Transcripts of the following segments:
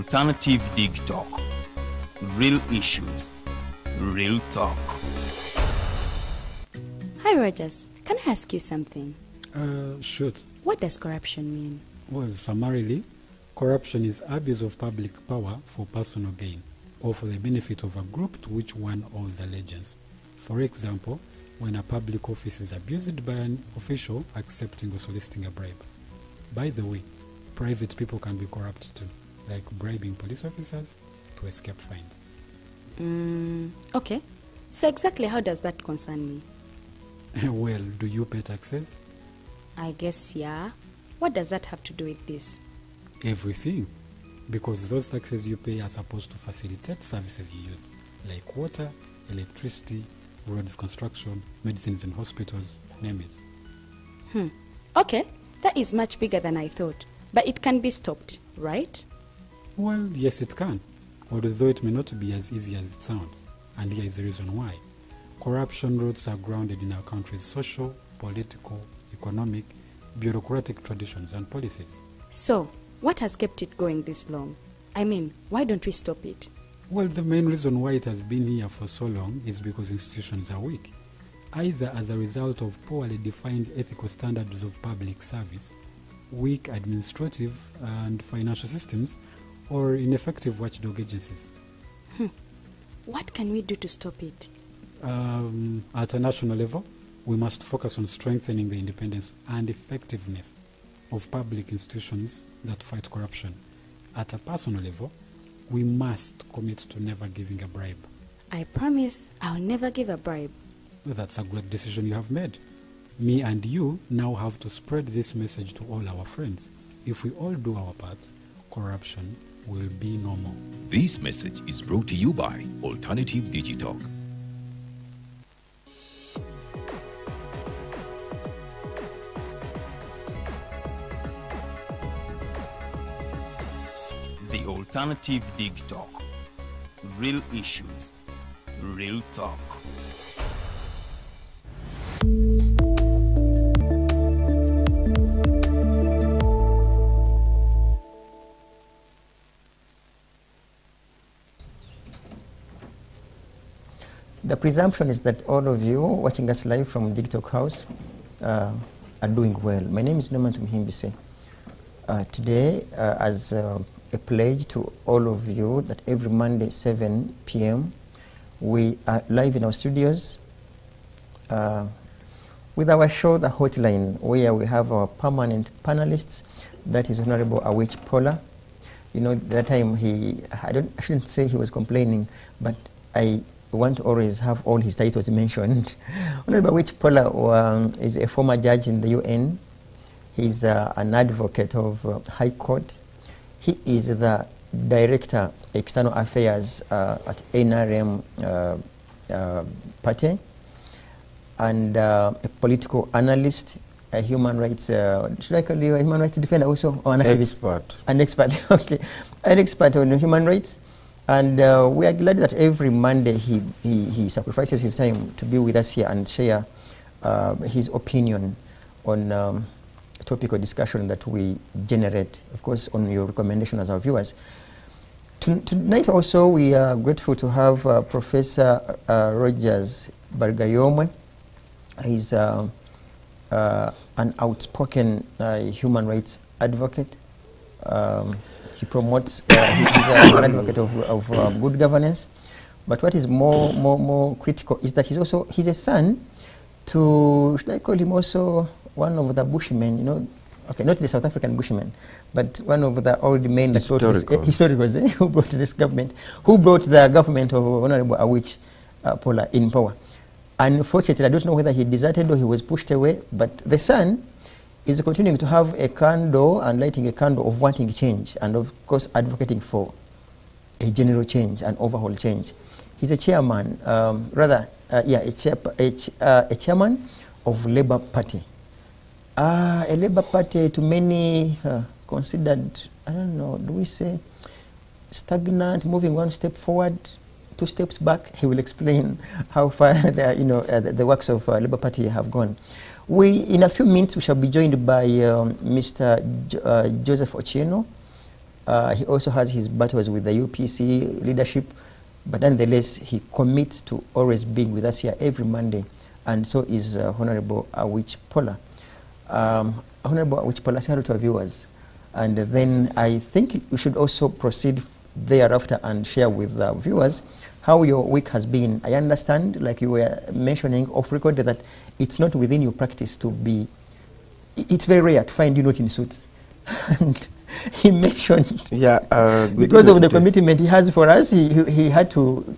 Alternative Dig Talk. Real issues, real talk. Hi Rogers, can I ask you something? Shoot. What does corruption mean? Well, summarily, corruption is abuse of public power for personal gain or for the benefit of a group to which one owes allegiance. For example, when a public office is abused by an official accepting or soliciting a bribe. By the way, private people can be corrupt too, like bribing police officers to escape fines. Okay. So exactly how does that concern me? Well, do you pay taxes? I guess, yeah. What does that have to do with this? Everything. Because those taxes you pay are supposed to facilitate services you use, like water, electricity, roads construction, medicines in hospitals, name it. Okay, that is much bigger than I thought. But it can be stopped, right? Well, yes it can, although it may not be as easy as it sounds. And here is the reason why. Corruption roots are grounded in our country's social, political, economic, bureaucratic traditions and policies. So, what has kept it going this long? I mean, why don't we stop it? Well, the main reason why it has been here for so long is because institutions are weak, either as a result of poorly defined ethical standards of public service, weak administrative and financial systems, or ineffective watchdog agencies. What can we do to stop it? At a national level, we must focus on strengthening the independence and effectiveness of public institutions that fight corruption. At a personal level, we must commit to never giving a bribe. I promise I'll never give a bribe. That's a great decision you have made. Me and you now have to spread this message to all our friends. If we all do our part, corruption will be no more. This message is brought to you by Alternative Digital. The Alternative Dig Talk. Real issues, real talk. The presumption is that all of you watching us live from DigTalk House are doing well. My name is Norman Tumhimbise. Today, as a pledge to all of you that every Monday 7 p.m. we are live in our studios with our show, The Hotline, where we have our permanent panelists. That is Honorable Awich Pola. You know, that time I shouldn't say he was complaining, but I want to always have all his titles mentioned. Honorable Awich Pola is a former judge in the UN. He's an advocate of High Court. He is the Director, External Affairs at NRM party, and a political analyst, a human rights, should I call you a human rights defender also? Or an activist? Expert. An expert, okay. An expert on human rights. And we are glad that every Monday he sacrifices his time to be with us here and share his opinion on topical discussion that we generate, of course, on your recommendation as our viewers. Tonight also we are grateful to have Professor Rogers Bargayomwe. He's an outspoken human rights advocate. He promotes, he's an advocate of good governance. But what is more critical is that he's a son to, should I call him also one of the Bushmen, you know, okay, not the South African Bushmen, but one of the old men that brought this, historicals, who brought this government, who brought the government of Honorable Awich Pola in power. Unfortunately, I don't know whether he deserted or he was pushed away, but the son is continuing to have a candle and lighting a candle of wanting change and, of course, advocating for a general change, an overhaul change. He's a chairman, a chairman of Labour Party. A Labour Party to many considered, I don't know, do we say stagnant, moving one step forward, 2 steps back? He will explain how far the works of Labour Party have gone. In a few minutes, we shall be joined by Mr. Joseph Ochieno, He also has his battles with the UPC leadership, but nonetheless, he commits to always being with us here every Monday, and so is Honorable Awich Pola. Honorable Awich Pola, say hello to our viewers. And then I think we should also proceed thereafter and share with our viewers how your week has been. I understand, like you were mentioning off record, that it's not within your practice to be, it's very rare to find you not in suits. And he mentioned, because of the commitment he has for us, he had to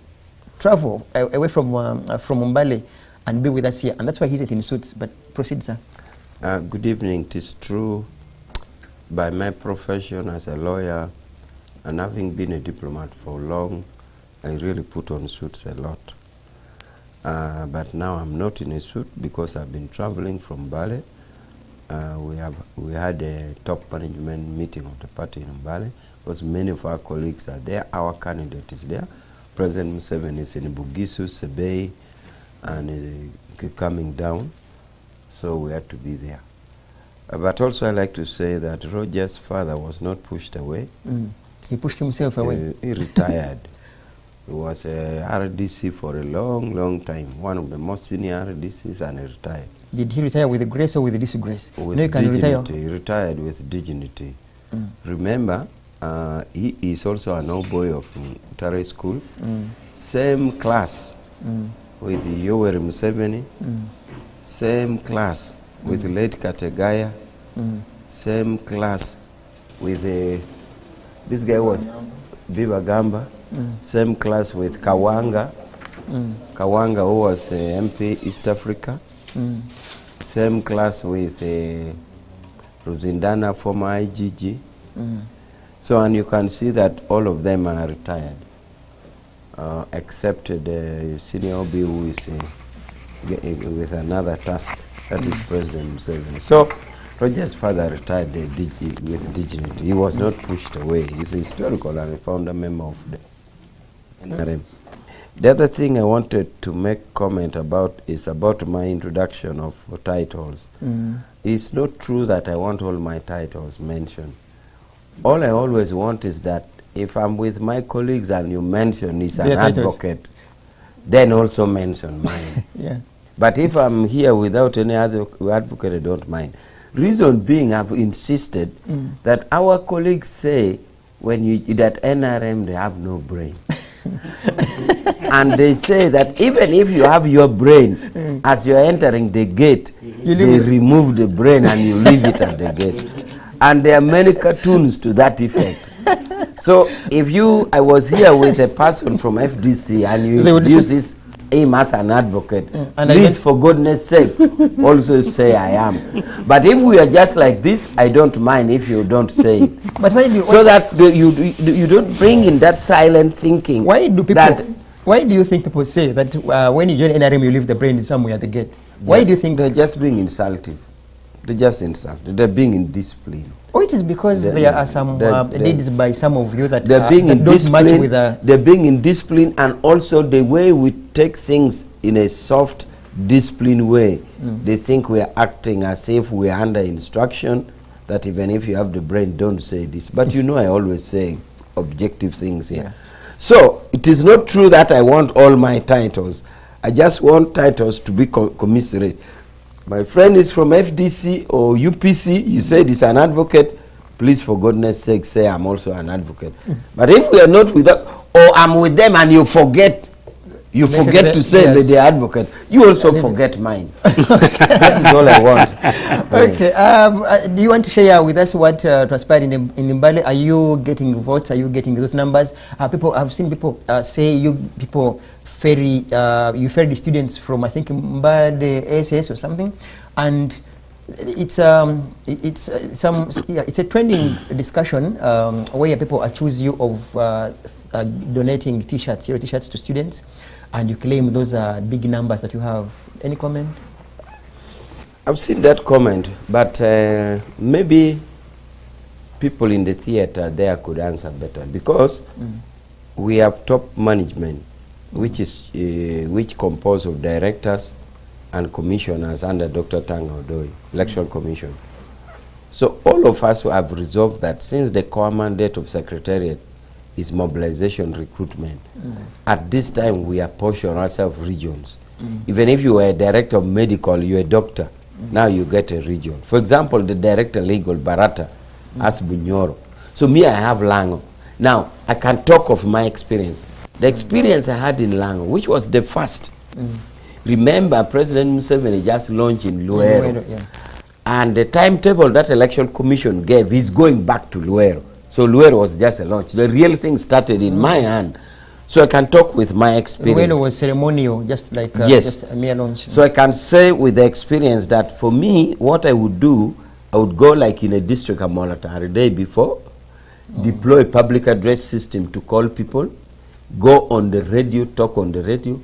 travel away from Mbale and be with us here, and that's why he's in suits. But proceed, sir. Good evening. It is true, by my profession as a lawyer and having been a diplomat for long, I really put on suits a lot. But now I'm not in a suit because I've been traveling from Mbale. We had a top management meeting of the party in Mbale because many of our colleagues are there. Our candidate is there. President Museveni is in Bugisu, Sebei, and coming down. So we had to be there. But also I like to say that Roger's father was not pushed away. He pushed himself away. He retired. He was a RDC for a long, long time. One of the most senior RDCs, and he retired. Did he retire with grace or with disgrace? With no, you can dignity. retire. He retired with dignity. Remember, he is also an old boy of Tare School. Same class with Yoweri Museveni. Same class with late Kategaya. Same class with this guy was Biba Gamba. Same class with Kawanga. Kawanga, who was MP East Africa. Same class with Rosindana, former IGG. So, and you can see that all of them are retired, except the senior OB who is with another task, that is President Museveni. So, Roger's father retired with dignity. He was not pushed away. He's a historical and a founder member of the NRM. The other thing I wanted to make comment about is about my introduction of titles. It's not true that I want all my titles mentioned. All I always want is that if I'm with my colleagues and you mention is an advocate, then also mention mine. But if I'm here without any other advocate, I don't mind. Reason being, I've insisted that our colleagues say when you that NRM, they have no brain. And they say that even if you have your brain, as you're entering the gate, they remove the brain and you leave it at the gate. And there are many cartoons to that effect. So if I was here with a person from FDC and you introduce him as an advocate, please, for goodness sake, also say I am. But if we are just like this, I don't mind if you don't say it. But why do you, so that you don't bring in that silent thinking. Why do you think people say that when you join NRM, you leave the brain somewhere at the gate? Why do you think they're just being insulting? They're just insulting. They're being indisciplined. Or it is because there are some deeds by some of you that they're being don't match with they're being indisciplined, and also the way we take things in a soft, disciplined way. They think we are acting as if we are under instruction, that even if you have the brain, don't say this. But you know I always say objective things here. So it is not true that I want all my titles. I just want titles to be commiserate. My friend is from FDC or UPC, you said he's an advocate, please for goodness sake say I'm also an advocate. But if we are not with that, or I'm with them and you forget to say that they're advocate, you also forget mine. That is all I want. Okay, do you want to share with us what transpired in Mbale? Are you getting votes? Are you getting those numbers? I've seen people say you ferry the students from, I think, Mbale SS or something, and it's a trending discussion where people accuse you of donating T-shirts, your T-shirts to students, and you claim those are big numbers that you have. Any comment? I've seen that comment, but maybe people in the theater there could answer better, because we have top management, which composed of directors and commissioners under Dr. Tanga Odoi, Electoral Commission. So all of us have resolved that since the core mandate of Secretariat is mobilization recruitment, at this time we apportion ourselves regions. Even if you were a director of medical, you're a doctor, now you get a region. For example, the director legal, Barata, as Bunyoro. So me, I have Lango. Now, I can talk of my experience. The experience I had in Lango, which was the first. Remember, President Museveni just launched in Luero. And the timetable that election commission gave is going back to Luero. So Luero was just a launch. The real thing started in my hand. So I can talk with my experience. Luero was ceremonial, just like yes. just a mere launch. So I can say with the experience that for me, what I would do, I would go like in a district of Molata a day before, deploy a public address system to call people, go on the radio, talk on the radio.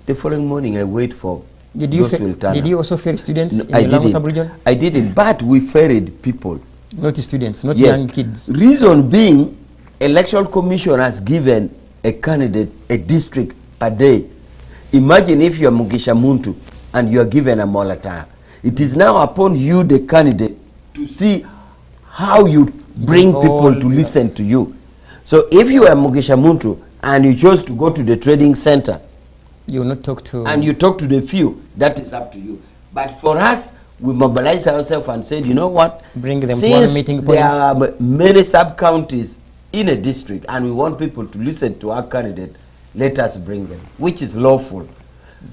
The following morning, I wait for Did you also ferry students in the Lamu sub-region? I didn't, but we ferried people. Not students, not yes. young kids. Reason being, Election Commission has given a candidate a district per day. Imagine if you are Mugisha Muntu and you are given a Molata. It is now upon you, the candidate, to see how you bring people to listen to you. So if you are Mugisha Muntu and you chose to go to the trading center, you will not talk to... and you talk to the few, that is up to you. But for us, we mobilized ourselves and said, you know what? Bring them since to one meeting point. There are many sub-counties in a district and we want people to listen to our candidate, let us bring them, which is lawful.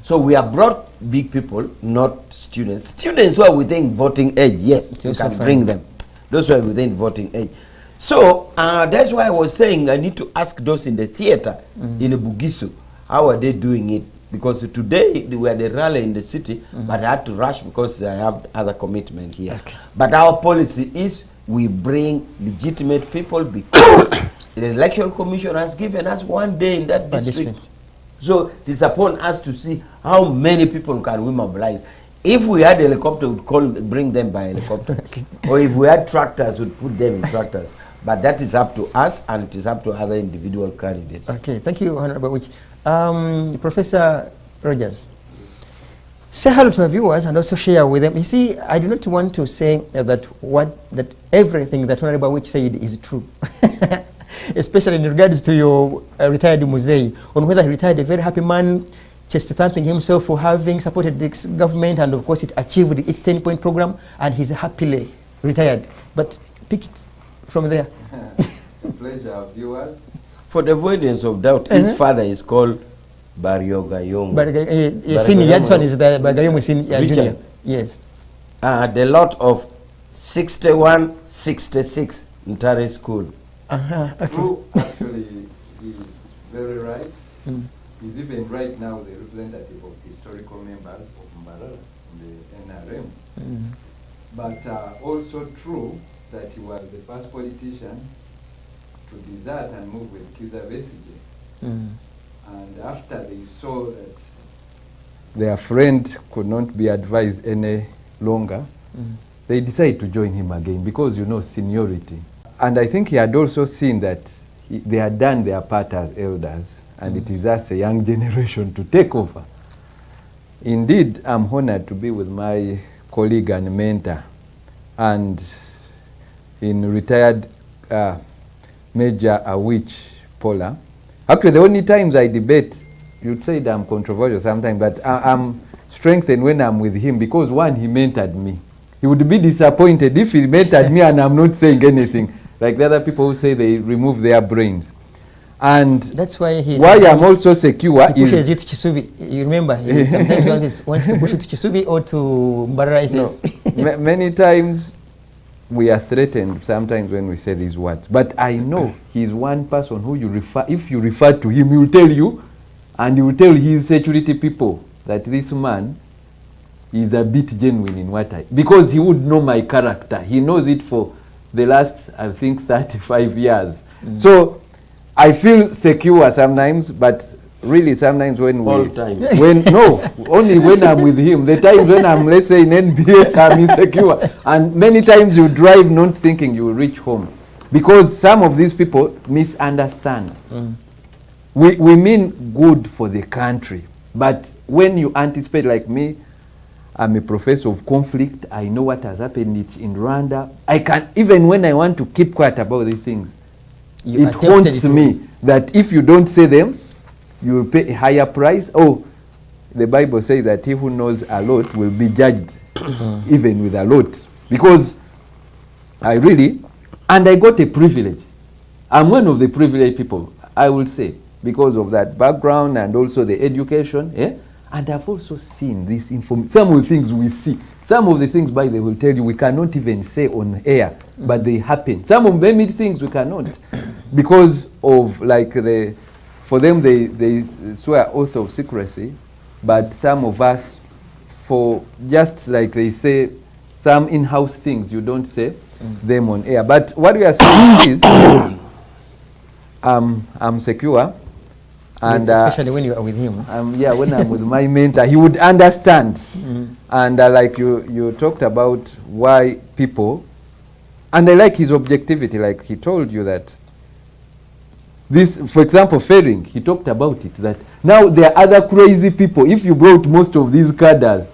So we have brought big people, not students. Students who are within voting age, yes, you can bring them. Those who are within voting age. So that's why I was saying I need to ask those in the theater in Bugisu, how are they doing it? Because today we had a rally in the city, but I had to rush because I have other commitment here. Okay. But our policy is we bring legitimate people because the Election Commission has given us 1 day in that district. So it is upon us to see how many people can we mobilize. If we had a helicopter, we'd bring them by helicopter. Okay. Or if we had tractors, we'd put them in tractors. But that is up to us and it is up to other individual candidates. Okay, thank you, Honorable Wich. Professor Rogers, say hello to our viewers and also share with them. You see, I do not want to say that everything that Honorable Wich said is true. Especially in regards to your retired Muzei, on whether he retired a very happy man, just thanking himself for having supported this government, and of course it achieved its 10-point program, and he's happily retired. But pick it from there. Pleasure, viewers. For the avoidance of doubt, his father is called Baryogayomo. Senior, that one is the Baryogayomo Senior Junior. Yes. The lot of 6166 Ntare School. Okay. Who actually is very right. He's even right now the representative of historical members of Mbarara in the NRM. But also true that he was the first politician to desert and move with Kizza Besigye. And after they saw that their friend could not be advised any longer, they decided to join him again because, you know, seniority. And I think he had also seen that they had done their part as elders, and it is us, a young generation, to take over. Indeed, I'm honored to be with my colleague and mentor, and in retired Major Awich Paula. Actually, the only times I debate, you'd say that I'm controversial sometimes, but I'm strengthened when I'm with him because, one, he mentored me. He would be disappointed if he mentored me and I'm not saying anything, like the other people who say they remove their brains. And that's why I'm also secure. He pushes you to Chisubi. You remember, he sometimes wants to push you to Chisubi or to Mbarara. No. Many times we are threatened sometimes when we say these words. But I know he's one person who you refer, if you refer to him, he will tell you, and he will tell his security people that this man is a bit genuine in what because he would know my character. He knows it for the last, I think, 35 years. So I feel secure sometimes, but really sometimes when only when I'm with him. The times when I'm, let's say, in NBS, I'm insecure. And many times you drive not thinking you will reach home. Because some of these people misunderstand. We mean good for the country. But when you anticipate, like me, I'm a professor of conflict. I know what has happened in Rwanda. I can, even when I want to keep quiet about these things, You it haunts me that if you don't say them, you will pay a higher price. Oh, the Bible says that he who knows a lot will be judged even with a lot. Because I really, and I got a privilege. I'm one of the privileged people, I will say, because of that background and also the education. And I've also seen this information. Some of the things we see, some of the things, by the way, will tell you we cannot even say on air, but they happen. Some of many things we cannot, because of like for them they swear oath of secrecy, but some of us, for just like they say, some in-house things you don't say them on air. But what we are saying is, I'm secure. And especially when you are with him. Yeah, when I'm with my mentor, he would understand. And like you talked about why people, and I like his objectivity, like he told you that this, for example, ferrying, he talked about it, that now there are other crazy people. If you brought most of these cadres,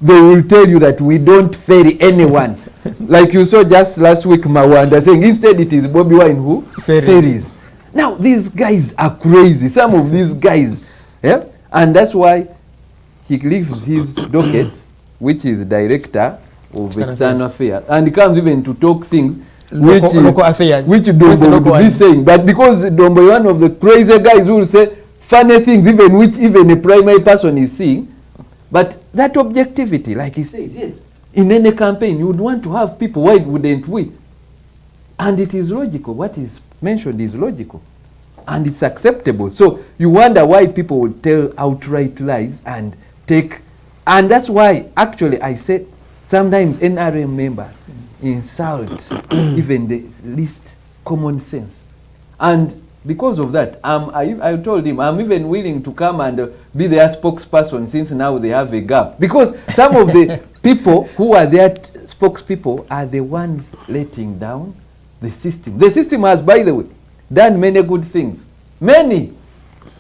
they will tell you that we don't ferry anyone. Like you saw just last week, Mawanda saying instead it is Bobby Wine who ferries. Now, these guys are crazy. Some of these guys, yeah? And that's why he leaves his docket, which is director of external affairs, and he comes even to talk things local affairs, which Dombo would be saying. But because Dombo is one of the crazy guys who will say funny things, even which even a primary person is seeing. But that objectivity, like he said, yes, in any campaign, you would want to have people. Why wouldn't we? And it is logical. What is mentioned is logical and it's acceptable. So you wonder why people will tell outright lies and take, and that's why actually I said sometimes NRM members insult even the least common sense. And because of that, I told him I'm even willing to come and be their spokesperson, since now they have a gap, because some of the people who are their spokespeople are the ones letting down the system. The system has, by the way, done many good things. Many.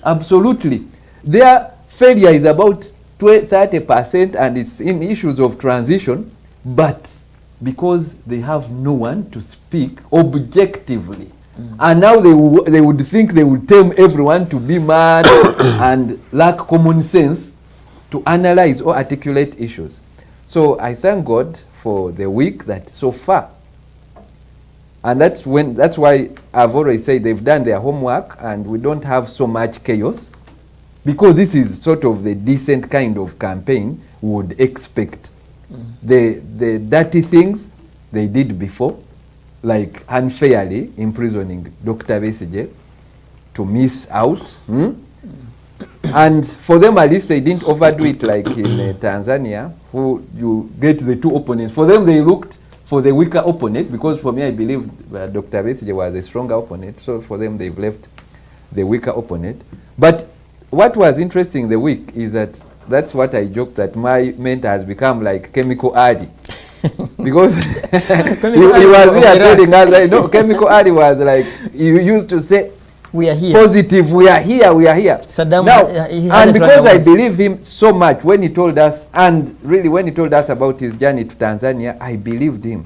Absolutely. Their failure is about 30%, and it's in issues of transition, but because they have no one to speak objectively. And now they would think they would tell everyone to be mad and lack common sense to analyze or articulate issues. So I thank God for the week that so far. And that's why I've already said they've done their homework and we don't have so much chaos, because this is sort of the decent kind of campaign we would expect. The dirty things they did before, like unfairly imprisoning Dr. Besigye to miss out. And for them, at least they didn't overdo it like in Tanzania, who you get the two opponents. For them, they looked for the weaker opponent, because for me, I believe Dr. Besigye was a stronger opponent. So for them, they've left the weaker opponent. But what was interesting the week is that that's what I joked, that my mentor has become like Chemical Adi. Because he was here telling us, I know Chemical Adi was like, he used to say, we are here. Positive, we are here, we are here. Saddam, now, and because I believe him so much when he told us, and really when he told us about his journey to Tanzania, I believed him.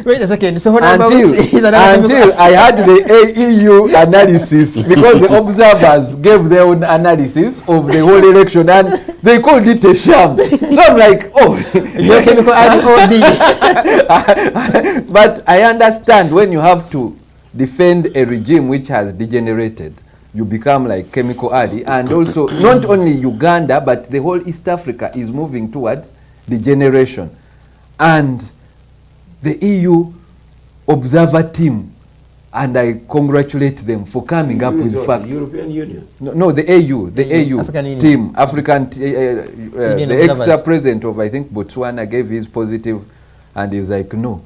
Wait a second. So until I had the EU analysis, because the observers gave their own analysis of the whole election, and they called it a sham. So I'm like, oh, you're Chemical Adi. But I understand when you have to defend a regime which has degenerated, you become like Chemical Adi. And also, not only Uganda, but the whole East Africa is moving towards degeneration. And the EU observer team, and I congratulate them for coming up with facts. The European Union? No, the AU, the AU African team, the ex-president of, I think, Botswana gave his positive, and he's like, no.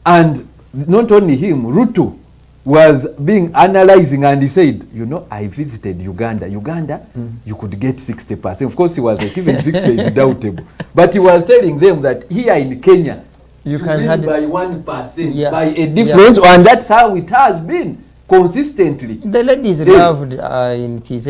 And not only him, Ruto was analyzing, and he said, you know, I visited Uganda. You could get 60%. Of course, he was like, even 60 is doubtable. But he was telling them that here in Kenya, you can win by 1%, by a difference, and that's how it has been. consistently. The lady is loved in TZ.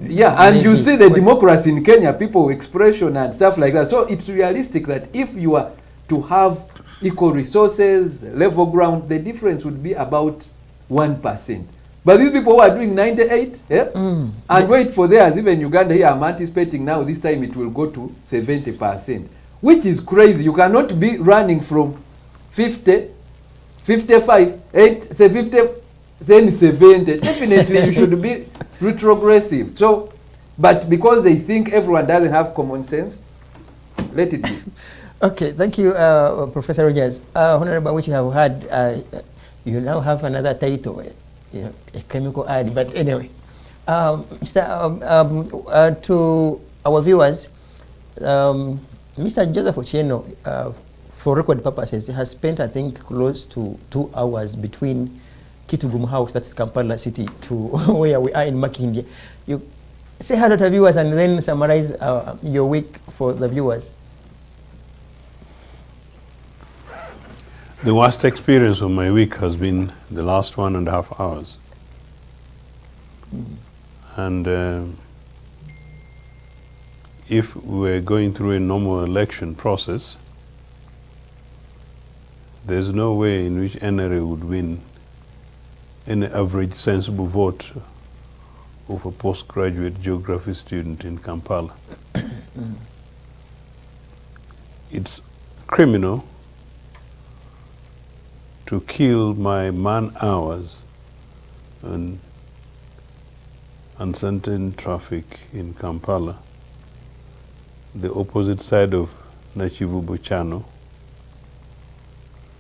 Yeah, and you maybe. see the democracy in Kenya, people expression and stuff like that. So it's realistic that if you are to have equal resources, level ground, the difference would be about 1%. But these people who are doing 98, and wait for theirs, even Uganda here, I'm anticipating now this time it will go to 70%, which is crazy. You cannot be running from 50, 55, 8, say 50, then 70. Definitely you should be retrogressive. So, but because they think everyone doesn't have common sense, let it be. Okay, thank you, Professor Rogers. Honorable, which you have had, you now have another title, a chemical ad. But anyway, to our viewers, Mr. Joseph Ochieno, for record purposes, has spent, I think, close to 2 hours between Kitugum House, that's Kampala City, to where we are in Makindye. You say hello to the viewers and then summarize your week for the viewers. The worst experience of my week has been the last 1.5 hours. And if we're going through a normal election process, there's no way in which NRA would win an average sensible vote of a postgraduate geography student in Kampala. It's criminal to kill my man-hours on uncertain traffic in Kampala, the opposite side of Nachivubo Channel,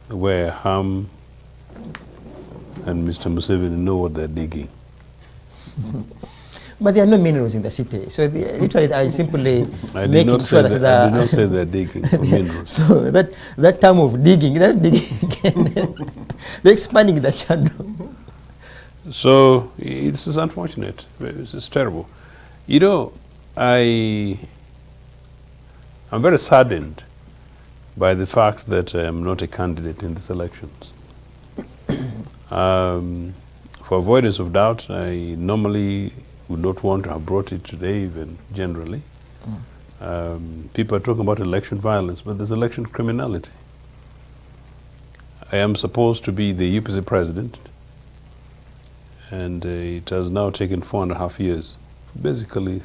where Ham and Mr. Museveni know what they're digging. But there are no minerals in the city, so literally I simply I did making not sure say that that I did not say they're digging for minerals. So that term of digging, that's digging again. They're expanding the channel. So it's just unfortunate. It's just terrible. You know, I'm very saddened by the fact that I am not a candidate in these elections. For avoidance of doubt, I normally would not want to have brought it today, even generally. People are talking about election violence, but there's election criminality. I am supposed to be the UPC president, and it has now taken 4.5 years, basically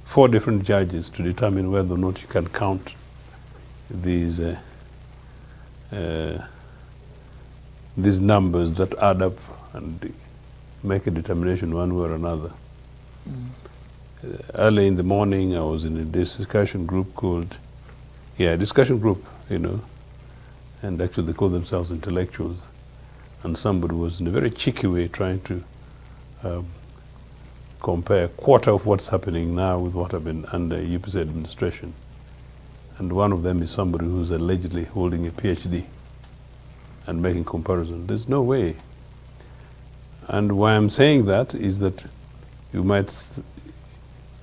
4 different judges to determine whether or not you can count these numbers that add up and make a determination one way or another. Early in the morning, I was in a discussion group called, discussion group, and actually they call themselves intellectuals. And somebody was in a very cheeky way trying to compare a quarter of what's happening now with what happened under UPC administration. And one of them is somebody who's allegedly holding a PhD and making comparison. There's no way. And why I'm saying that is that you might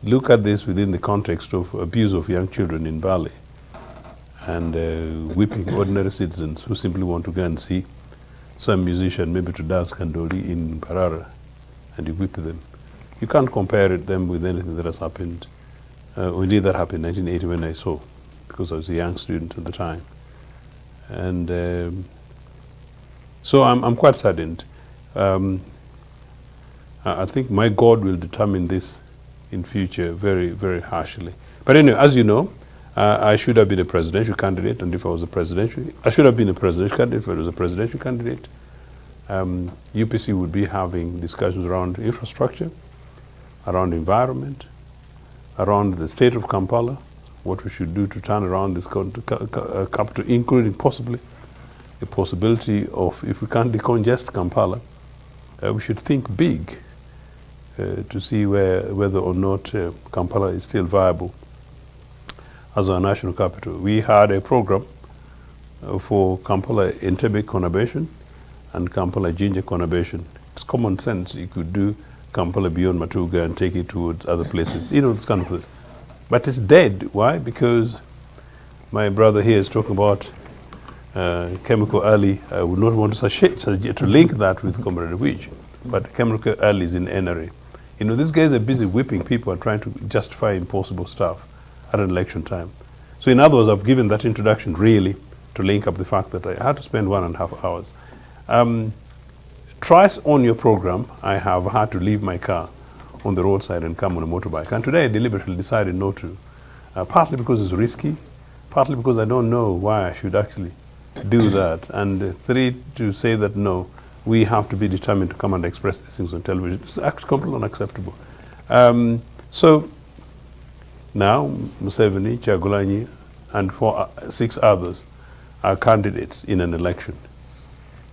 look at this within the context of abuse of young children in Bali and whipping ordinary citizens who simply want to go and see some musician, maybe to dance Kandoli in Mbarara, and you whip them. You can't compare them with anything that has happened. Only that happened in 1980 when I saw, because I was a young student at the time. And so I'm quite saddened. I think my God will determine this in future very, very harshly. But anyway, as you know, I should have been a presidential candidate, and if I was a presidential, I should have been a presidential candidate if I was a presidential candidate. UPC would be having discussions around infrastructure, around environment, around the state of Kampala, what we should do to turn around this capital, including possibly the possibility of, if we can't decongest Kampala, we should think big to see whether or not Kampala is still viable as our national capital. We had a program for Kampala Entebbe conurbation and Kampala Jinja conurbation. It's common sense. You could do Kampala beyond Matuga and take it towards other places, this kind of thing. But it's dead. Why? Because my brother here is talking about Chemical Alley, I would not want to link that with Comrade Wich, but Chemical Alley is in NRA. You know, these guys are busy whipping people and trying to justify impossible stuff at an election time. So in other words, I've given that introduction really to link up the fact that I had to spend 1.5 hours. Twice on your program, I have had to leave my car on the roadside and come on a motorbike. And today I deliberately decided not to, partly because it's risky, partly because I don't know why I should actually do that. And three, to say that no, we have to be determined to come and express these things on television. It's actually completely unacceptable. So now Museveni, Chagulanyi, and 6 others are candidates in an election.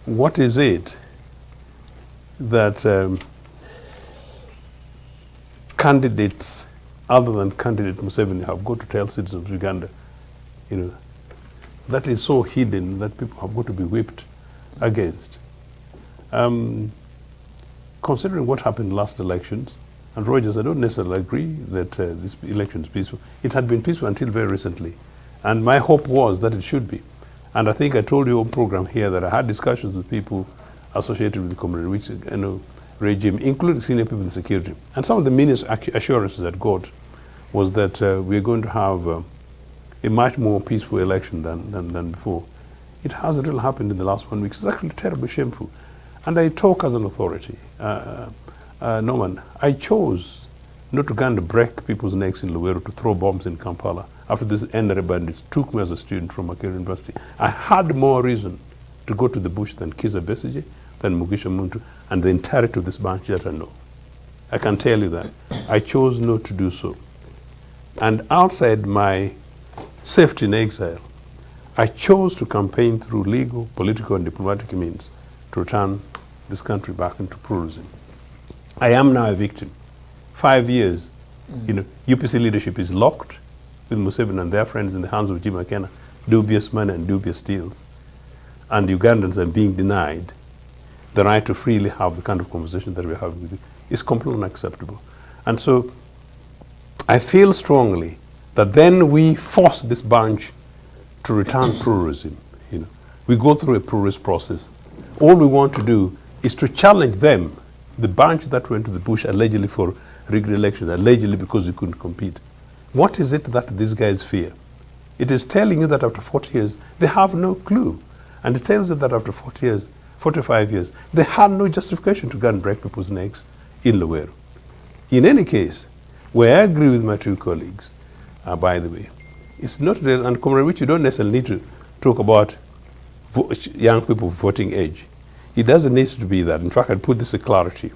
What is it that candidates other than candidate Museveni have got to tell citizens of Uganda, you know, that is so hidden that people have got to be whipped against? Considering what happened last elections, and Rogers, I don't necessarily agree that this election is peaceful. It had been peaceful until very recently, and my hope was that it should be. And I think I told you on program here that I had discussions with people associated with the Comrade Wich regime, including senior people in security. And some of the meanest assurances I got was that we're going to have a much more peaceful election than before. It hasn't really happened in the last 1 week. It's actually terribly shameful. And I talk as an authority. Norman, I chose not to kind of break people's necks in Luweero to throw bombs in Kampala after these NRA bandits took me as a student from Makerere University. I had more reason to go to the bush than Kizza Besigye, than Mugisha Muntu, and the entirety of this bunch that I know. I can tell you that. I chose not to do so. And outside my safety in exile, I chose to campaign through legal, political, and diplomatic means to return this country back into pluralism. I am now a victim. 5 years, you know, UPC leadership is locked with Museveni and their friends in the hands of Jim McKenna, dubious money and dubious deals. And Ugandans are being denied the right to freely have the kind of conversation that we're having with you. It's completely unacceptable. And so I feel strongly that then we force this bunch to return pluralism. You know, we go through a pluralist process. All we want to do is to challenge them, the bunch that went to the bush allegedly for rigged elections, allegedly because we couldn't compete. What is it that these guys fear? It is telling you that after 40 years, they have no clue. And it tells you that after 40 years, 45 years, they had no justification to go and break people's necks in Luweero. In any case, where I agree with my two colleagues, by the way, it's not that, and Comrade Wich, you don't necessarily need to talk about young people voting age. It doesn't need to be that. In fact, I'd put this in clarity.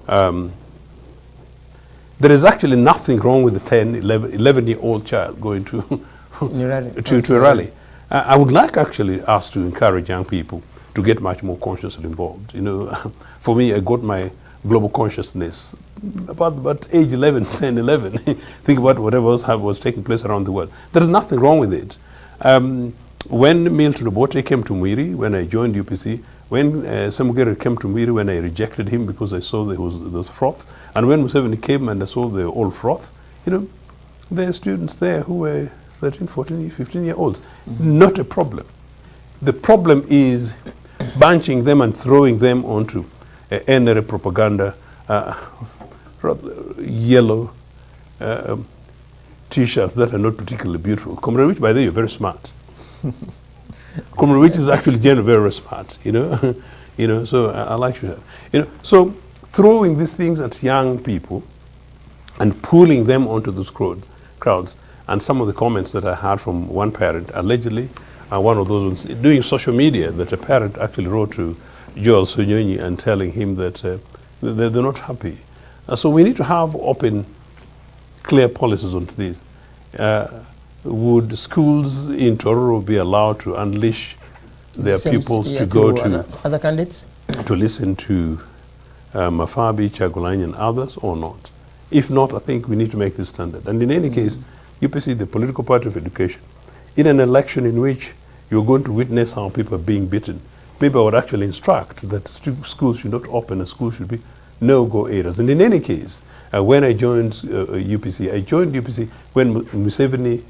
There is actually nothing wrong with the 10, 11-year-old child going to a rally. I would like actually us to encourage young people to get much more consciously involved. You know, for me, I got my global consciousness about age 11, 10, 11. Think about whatever else was taking place around the world. There is nothing wrong with it. When Milton Obote came to Mwiri, when I joined UPC, when Samugere came to Mwiri, when I rejected him because I saw there was froth, and when Museveni came and I saw the old froth, you know, there are students there who were 13, 14, 15-year-olds. Not a problem. The problem is bunching them and throwing them onto NRA propaganda, yellow T-shirts that are not particularly beautiful. Comrade Wich, by the way, you're very smart. Comrade Wich is actually generally very smart, you know. You know, so I like you. You know, so throwing these things at young people and pulling them onto those crowds, and some of the comments that I had from one parent, allegedly, one of those ones doing social media, that a parent actually wrote to Joel Sunyonyi and telling him that they're not happy. So we need to have open, clear policies on this. Would schools in Tororo be allowed to unleash their pupils to go to other candidates? To listen to Mafabi, Chagulanyi and others or not? If not, I think we need to make this standard. And in any case, UPC, the political party of education, in an election in which you're going to witness how people are being beaten, maybe I would actually instruct that schools should not open, and schools should be no-go areas. And in any case, when I joined UPC, I joined UPC when Museveni,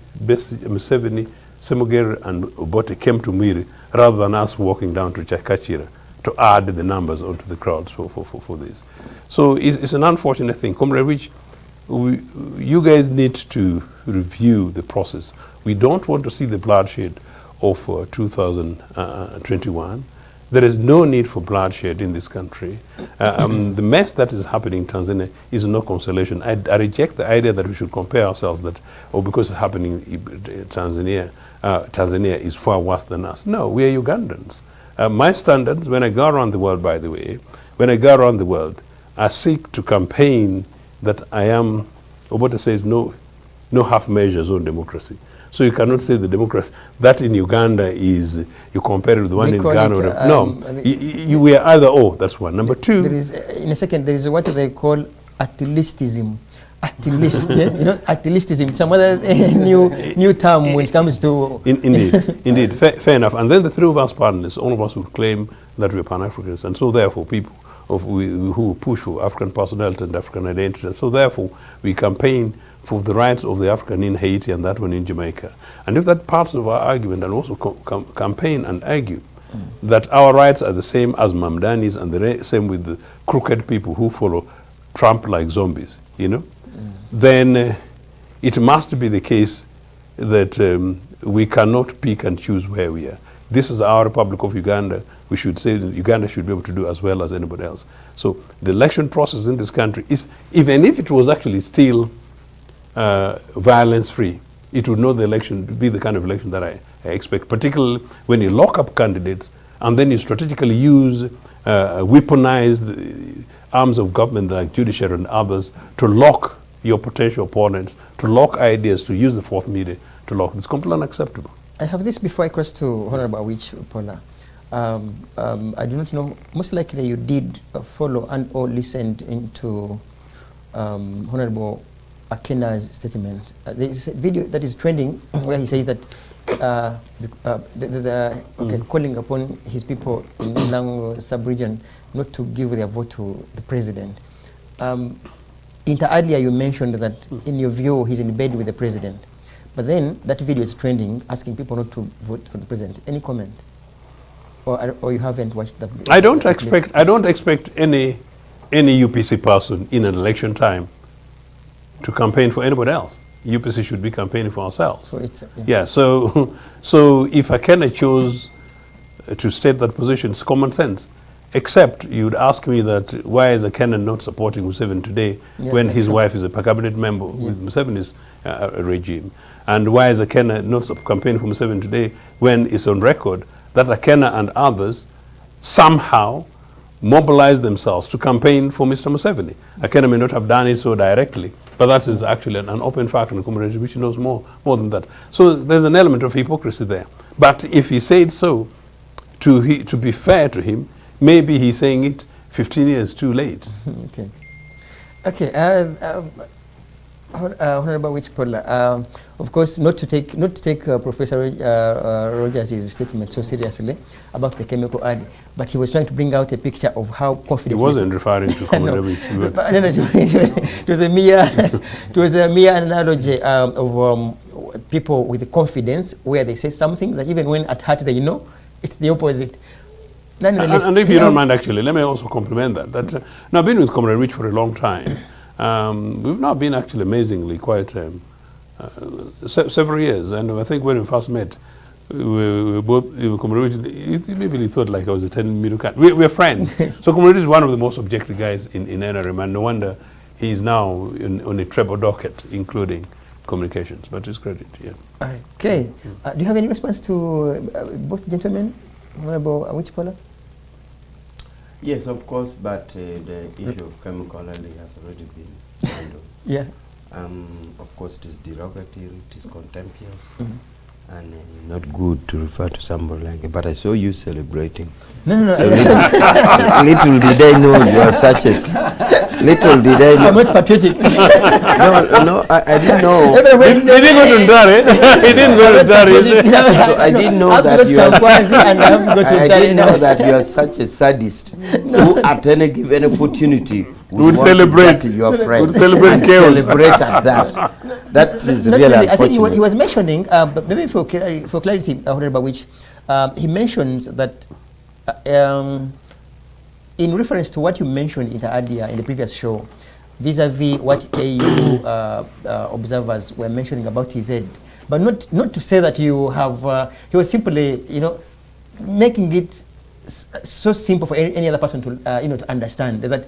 Semogere and Obote came to Mwiri rather than us walking down to Chakachira to add the numbers onto the crowds for this. So it's an unfortunate thing. Comrade Rich, you guys need to review the process. We don't want to see the bloodshed of 2021. There is no need for bloodshed in this country. The mess that is happening in Tanzania is no consolation. I reject the idea that we should compare ourselves that, because it's happening in Tanzania, Tanzania is far worse than us. No, we are Ugandans. My standards, when I go around the world, by the way, when I go around the world, I seek to campaign that I am, Obote says, no half measures on democracy. So you cannot say the democracy, that in Uganda is, you compare it with the one in Ghana. No, you were either or, that's one. Number two. There is, in a second, there is what they call atilistism. Atilist, yeah? You know, atilistism, some other new term when it comes to... Indeed, fair enough. And then the three of us partners, all of us would claim that we're Pan-Africans, and so therefore people who push for African personality and African identity, and so therefore we campaign for the rights of the African in Haiti and that one in Jamaica. And if that parts of our argument, and also campaign and argue that our rights are the same as Mamdani's and the same with the crooked people who follow Trump like zombies, you know, then it must be the case that we cannot pick and choose where we are. This is our Republic of Uganda. We should say that Uganda should be able to do as well as anybody else. So the election process in this country is, even if it was actually still violence-free, it would not the election be the kind of election that I expect, particularly when you lock up candidates and then you strategically use weaponize the arms of government like judiciary and others to lock your potential opponents, to lock ideas, to use the fourth media to lock. It's completely unacceptable. I have this before I cross to Honorable Awich Pola. I do not know, most likely you did follow and or listened into Honorable Akena's statement. There is a video that is trending where he says that calling upon his people in the Lango sub-region not to give their vote to the president. Inter alia, you mentioned that in your view he's in bed with the president, but then that video is trending asking people not to vote for the president. Any comment? Or you haven't watched that video? I don't expect any UPC person in an election time to campaign for anybody else. UPC should be campaigning for ourselves. So it's, yeah. So if Akena chose to state that position, it's common sense. Except you'd ask me that why is Akena not supporting Museveni today when his wife is a cabinet member with Museveni's regime? And why is Akena not campaigning for Museveni today when it's on record that Akena and others somehow mobilize themselves to campaign for Mr. Museveni? Akena may not have done it so directly, but that is actually an open fact in the community which knows more than that. So there's an element of hypocrisy there. But if he said so, to be fair to him, maybe he's saying it 15 years too late. Okay. Okay. Honorable Awich Pola, of course, not to take Professor Rogers' statement so seriously about the chemical ad, but he was trying to bring out a picture of how confident. He wasn't referring to Comrade it was a mere analogy of people with confidence where they say something that even when at heart they know it's the opposite. And if you don't mind, actually, let me also compliment that. Now, I've been with Comrade Rich for a long time. We've now been actually amazingly quite several years. And I think when we first met, we were both, Comrade Rich, he maybe thought like I was a 10-minute cat. We're friends. So Comrade Rich is one of the most objective guys in NRM, and no wonder he's now on a treble docket, including communications. But his credit, yeah. Okay. Do you have any response to both gentlemen? Honorable Awich Pola? Yes, of course, but the issue of chemical handling has already been handled. Yeah. Of course, it is derogatory, it is contemptuous, and not good to refer to somebody like it. But I saw you celebrating. No. So little did I know you are such a... Little did I know. I'm not patriotic. No, I didn't know. He didn't go to Ndare. He didn't go to Ndare. So I didn't know that you are... I didn't know that you are such a sadist who at any given opportunity Would want to celebrate. get your friend. Would celebrate and chaos. celebrate at that. That is Not really really. I think unfortunate. he was mentioning, but maybe for clarity, Honorable Which, he mentions that in reference to what you mentioned in the previous show, vis-a-vis what AU observers were mentioning about TZ, but not to say that you have, he was simply, making it so simple for any other person to, to understand that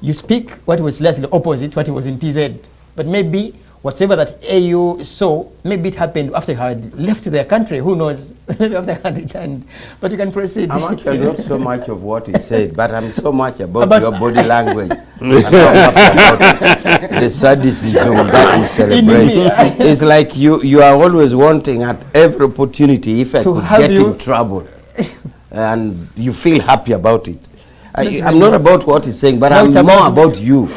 you speak what was slightly opposite what was in TZ, but maybe whatever that AU saw, maybe it happened after he had left their country. Who knows? Maybe after he had returned. But you can proceed. I'm actually not so much of what he said, but I'm so much about your body language. And about the sadism that you celebrate. It's like you are always wanting at every opportunity, if I could get in trouble, and you feel happy about it. I'm not about what he's saying, but I'm more about you.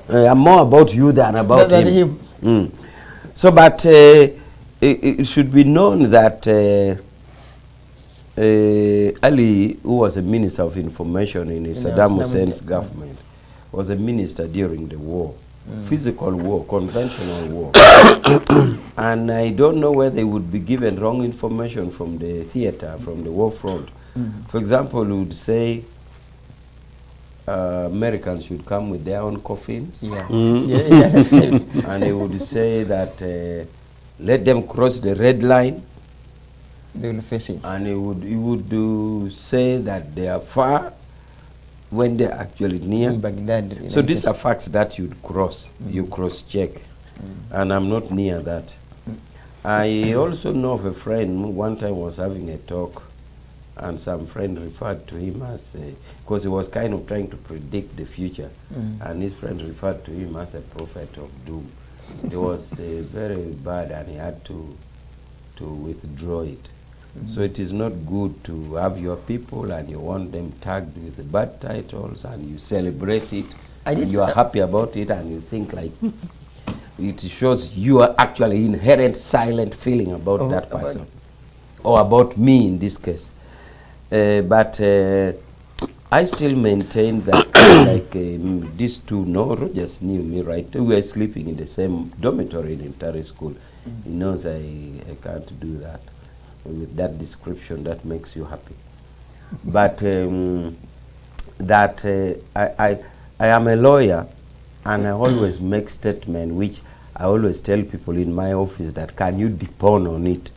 I'm more about you than about him. So, but it should be known that Ali, who was a minister of information in Saddam Hussein's government, was a minister during the war, physical war, conventional war. And I don't know whether they would be given wrong information from the theater, from the war front. For example, we would say Americans should come with their own coffins. And they would say that let them cross the red line. They will face it. And he would say that they are far when they're actually near. In Baghdad. So these are facts that you'd cross. You cross-check. And I'm not near that. I also know of a friend who one time was having a talk, and some friend referred to him as, because he was kind of trying to predict the future, and his friend referred to him as a prophet of doom. It was very bad, and he had to withdraw it. So it is not good to have your people and you want them tagged with bad titles and you celebrate it, and you are happy about it, and you think like it shows you are actually inherent silent feeling about that person, or about me in this case. But I still maintain that like these two, Rogers knew me, right? We were sleeping in the same dormitory in Intari School. He knows I can't do that with that description that makes you happy. But I am a lawyer, and I always make statements which I always tell people in my office that can you depend on it?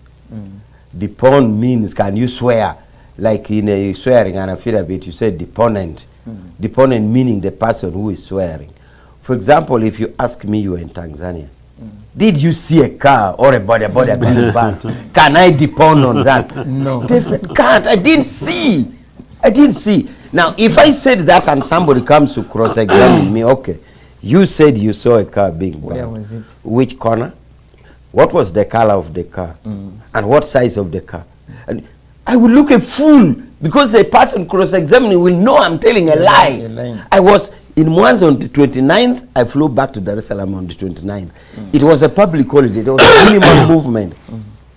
Depend means can you swear? Like in a swearing and affidavit, you say deponent. Deponent meaning the person who is swearing. For example, if you ask me, you are in Tanzania, did you see a car or a body being burned? Can I depend on that? No. Can't. I didn't see. I didn't see. Now, if I said that and somebody comes to cross-examine me, okay, you said you saw a car being burned. Where was it? Which corner? What was the color of the car? And what size of the car? And I would look a fool because the person cross-examining will know I'm telling a lie. I was in Mwanza on the 29th. I flew back to Dar es Salaam on the 29th. It was a public holiday. There was a minimal movement.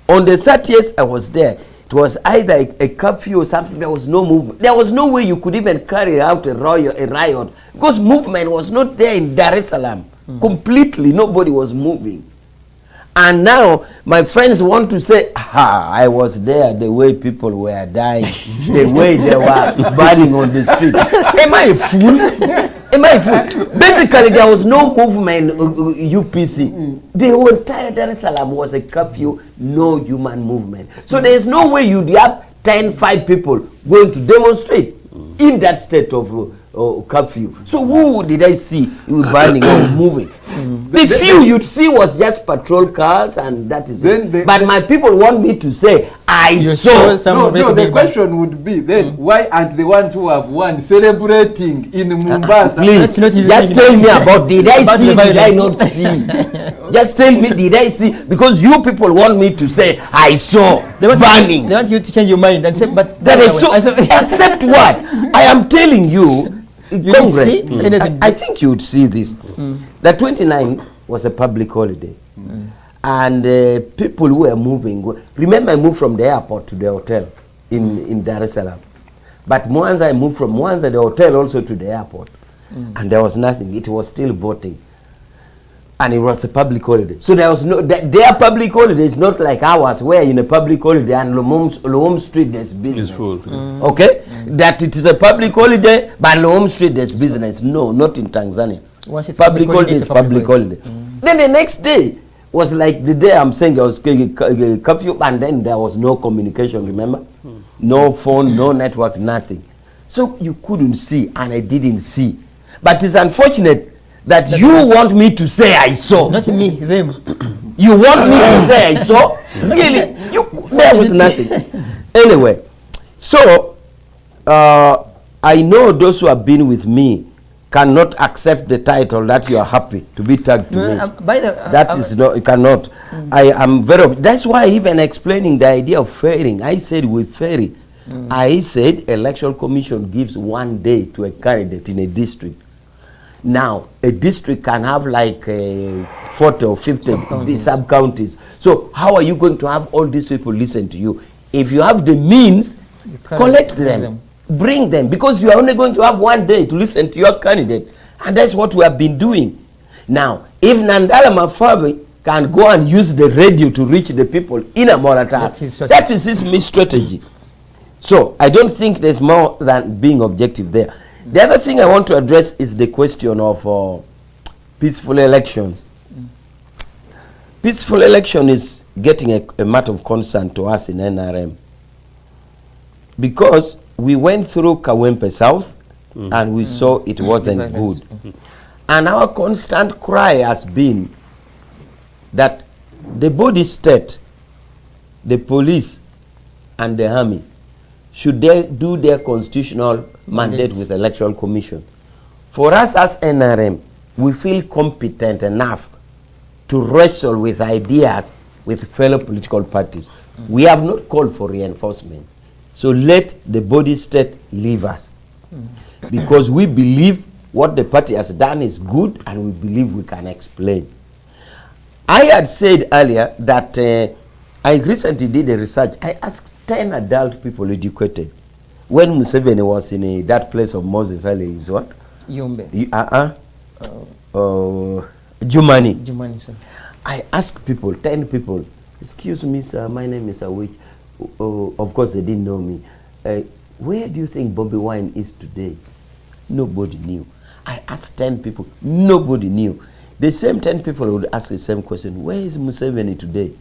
On the 30th, I was there. It was either a curfew or something. There was no movement. There was no way you could even carry out a riot because movement was not there in Dar es Salaam. Completely, nobody was moving. And now my friends want to say, I was there, the way people were dying, the way they were burning on the street. Am I a fool? Am I a fool? Basically, there was no movement, UPC. The entire Dar es Salaam was a curfew, no human movement. So there is no way you'd have 5 people going to demonstrate in that state of curfew. So who did I see burning or moving? The few you'd see was just patrol cars, and that is it. But my people want me to say, I saw. No, the question would be then, why aren't the ones who have won celebrating in Mombasa? Please, just tell me about, did I see, did I not see? Just tell me, did I see? Because you people want me to say, I saw burning. They want you to change your mind and say, but that is so. Except what? I am telling you, Congress, I think you would see this. The 29th was a public holiday. And people who were moving, remember I moved from the airport to the hotel in Dar es Salaam. But Mwanza, I moved from Mwanza, the hotel, also to the airport. and there was nothing. It was still voting. And it was a public holiday. So there was no, their public holiday is not like ours, where in a public holiday and Lomom Street there's business. It's full. Okay? That it is a public holiday, but Lomom Street there's business. No, not in Tanzania. Once it's Public holiday is public holiday. Mm. Then the next day was like the day I'm saying there was curfew, and then there was no communication, remember? No phone, no network, nothing. So you couldn't see, and I didn't see. But it's unfortunate that you want me to say I saw. Not me, them. You want me to say I saw? Really? There was nothing. Anyway, so I know those who have been with me cannot accept the title that you are happy to be tagged to me. By the, That is no, you cannot. I am very. That's why even explaining the idea of ferrying, I said we ferry. I said election commission gives 1 day to a candidate in a district. Now, a district can have like 40 or 50 sub-counties. So how are you going to have all these people listen to you? If you have the means, collect them, bring them, because you are only going to have 1 day to listen to your candidate. And that's what we have been doing. Now, if Nandala Mafabi can go and use the radio to reach the people in a Morata, that is his strategy. So I don't think there's more than being objective there. The other thing I want to address is the question of peaceful elections. Peaceful election is getting a matter of concern to us in NRM, because we went through Kawempe South and we saw it wasn't good. And our constant cry has been that the body state, the police and the army, should they do their constitutional mandate with the Electoral Commission. For us as NRM, we feel competent enough to wrestle with ideas with fellow political parties. We have not called for reinforcement. So let the body state leave us. Because we believe what the party has done is good, and we believe we can explain. I had said earlier that I recently did a research. I asked 10 adult people educated when Museveni was in that place of Moses Ali, is what? Yumbe. Jumani. Jumani, sir. I asked people, 10 people, excuse me, sir, my name is Awich. Of course, they didn't know me. Where do you think Bobby Wine is today? Nobody knew. I asked 10 people, nobody knew. The same 10 people would ask the same question, where is Museveni today?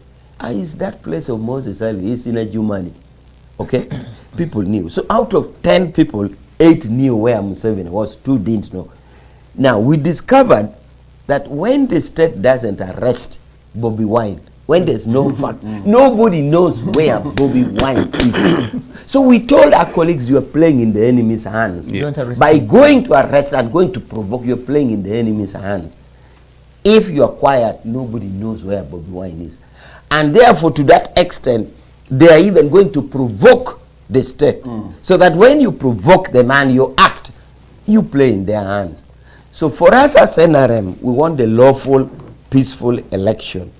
Is that place of Moses Ali? Is in a Jumani. Okay? People knew. So out of 10 people, 8 knew where Museveni was, 2 didn't know. Now, we discovered that when the state doesn't arrest Bobby Wine, when there's no fact, nobody knows where Bobby Wine is. So we told our colleagues, you are playing in the enemy's hands. Yeah. By going to arrest and going to provoke, you're playing in the enemy's hands. If you are quiet, nobody knows where Bobby Wine is. And therefore, to that extent, they are even going to provoke the state. So that when you provoke them and you act, you play in their hands. So for us as NRM, we want the lawful, peaceful election.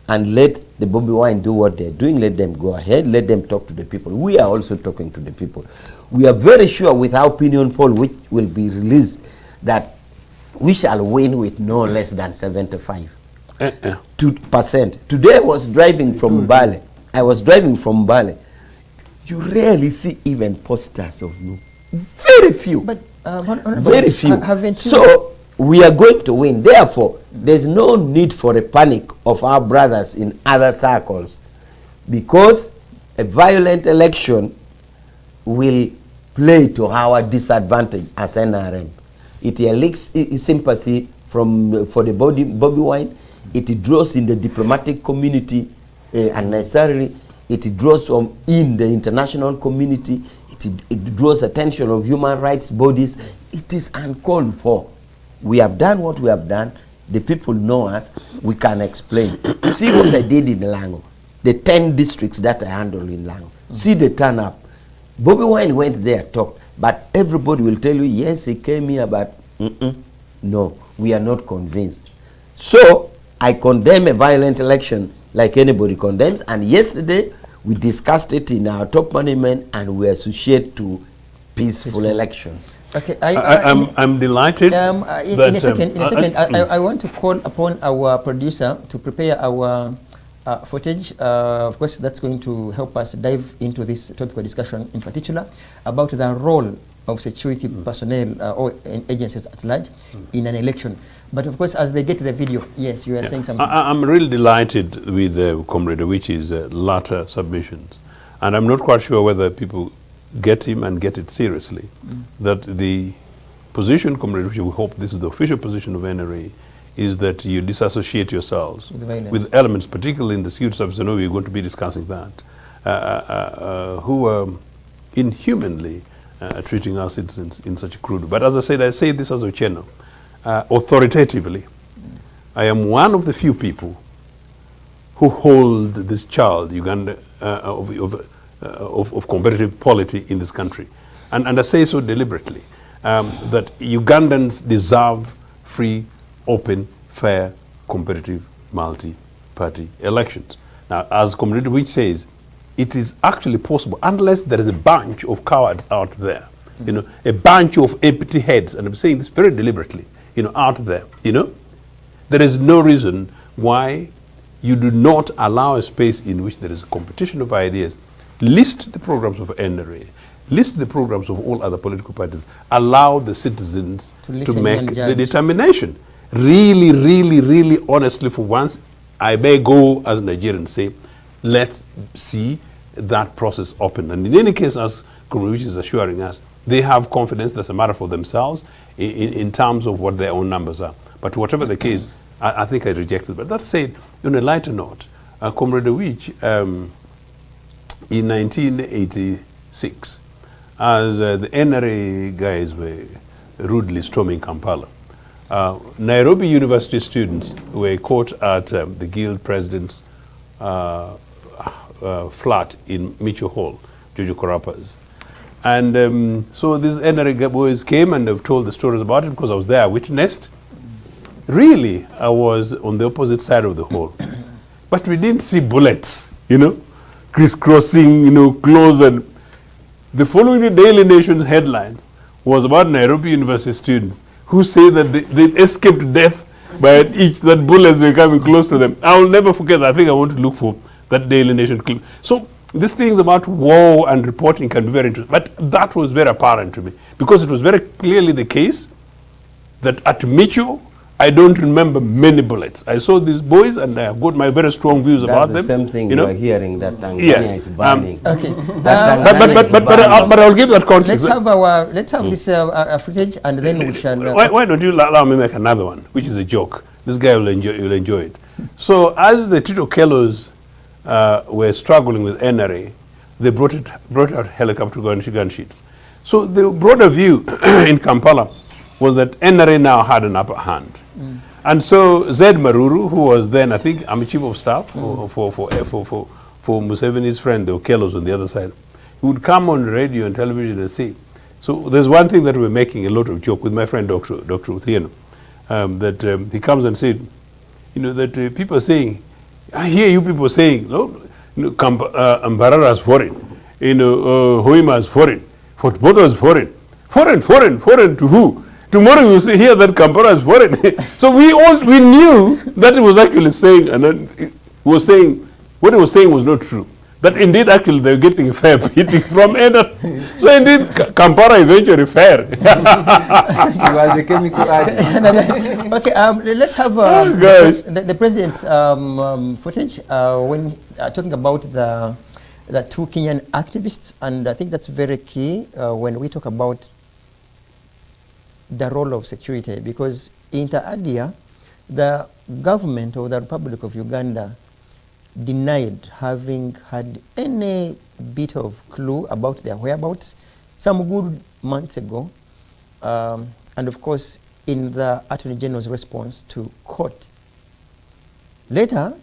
And let the Bobby Wine do what they're doing. Let them go ahead. Let them talk to the people. We are also talking to the people. We are very sure with our opinion poll, which will be released, that we shall win with no less than 75%. Today I was driving from Mbale. You rarely see even posters of me. Very few. But very few. So we are going to win. Therefore, there's no need for a panic of our brothers in other circles, because a violent election will play to our disadvantage as NRM. It elicits sympathy for the Bobby Wine. It draws in the diplomatic community unnecessarily. It draws from in the international community. It draws attention of human rights bodies. It is uncalled for. We have done what we have done. The people know us. We can explain. See what I did in Lango. The 10 districts that I handled in Lango. See the turn up. Bobby Wine went there, talked. But everybody will tell you, yes, he came here, but no, we are not convinced. So I condemn a violent election like anybody condemns. And yesterday, we discussed it in our top management, and we associate to peaceful election. Okay, I'm delighted. in that, a second, I want to call upon our producer to prepare our footage. Of course, that's going to help us dive into this topical discussion, in particular about the role of security personnel or agencies at large in an election. But of course, as they get to the video, yes, you are saying something. I'm really delighted with Comrade Awichi's latter submissions. And I'm not quite sure whether people get him and get it seriously. That the position, Comrade Awichi, we hope this is the official position of NRA, is that you disassociate yourselves with elements, particularly in the security service. I know we're going to be discussing that, who are inhumanly treating our citizens in such a crude way. But as I said, I say this as a channel. Authoritatively, I am one of the few people who hold this child, Uganda, of competitive polity in this country. And I say so deliberately, that Ugandans deserve free, open, fair, competitive, multi-party elections. Now, as Comrade Awichi says, it is actually possible, unless there is a bunch of cowards out there, you know, a bunch of empty heads, and I'm saying this very deliberately, you know, out there, you know, there is no reason why you do not allow a space in which there is a competition of ideas. List the programs of NRA, list the programs of all other political parties, allow the citizens to make the determination. Really, really, really, honestly, for once, I may go as Nigerians say, let's see that process open. And in any case, as Comrade Awichi is assuring us, they have confidence that's a matter for themselves in terms of what their own numbers are. But whatever the case, I think I reject it. But that said, on a lighter note, Comrade Awichi, in 1986, as the NRA guys were rudely storming Kampala, Nairobi University students were caught at the guild president's flat in Mitchell Hall, Jojo Korapa's. And so these NRA boys came and have told the stories about it because I was there, I witnessed. Really, I was on the opposite side of the hall. But we didn't see bullets, you know, crisscrossing, you know, close. And the following Daily Nation's headline was about Nairobi University students who say that they escaped death by each, that bullets were coming close to them. I will never forget. I think I want to look for that Daily Nation clip. So these things about war and reporting can be very interesting. But that was very apparent to me because it was very clearly the case that at Mitchell, I don't remember many bullets. I saw these boys and I have got my very strong views about them. That's the same thing you are hearing, that Tanzania yes. is burning. Okay. But I'll give that context. Let's have this footage and then we shall... Why don't you allow me make another one, which is a joke. This guy will enjoy it. So as the Tito Kellos were struggling with NRA, they brought out helicopter gunships. So the broader view in Kampala was that NRA now had an upper hand. And so Zed Maruru, who was then, I think, I'm a chief of staff for Museveni's friend, the Okellos on the other side, he would come on radio and television and say, so there's one thing that we're making a lot of joke with my friend Dr. Uthieno, that he comes and said, you know, that people are saying, I hear you people saying, no, Mbarara is foreign, you know, Hoima is foreign, Fort Portal is foreign. Foreign to who? Tomorrow you will hear that Kampala is foreign. So we knew that it was actually saying, and then it was saying, what it was saying was not true. That indeed actually they were getting a fair beating from NRA. So indeed Kampala eventually fair. He was a chemical addict. Okay, let's have the president's footage when talking about the two Kenyan activists, and I think that's very key when we talk about the role of security, because inter alia, the government of the Republic of Uganda denied having had any bit of clue about their whereabouts some good months ago. And of course, in the Attorney General's response to court. Later,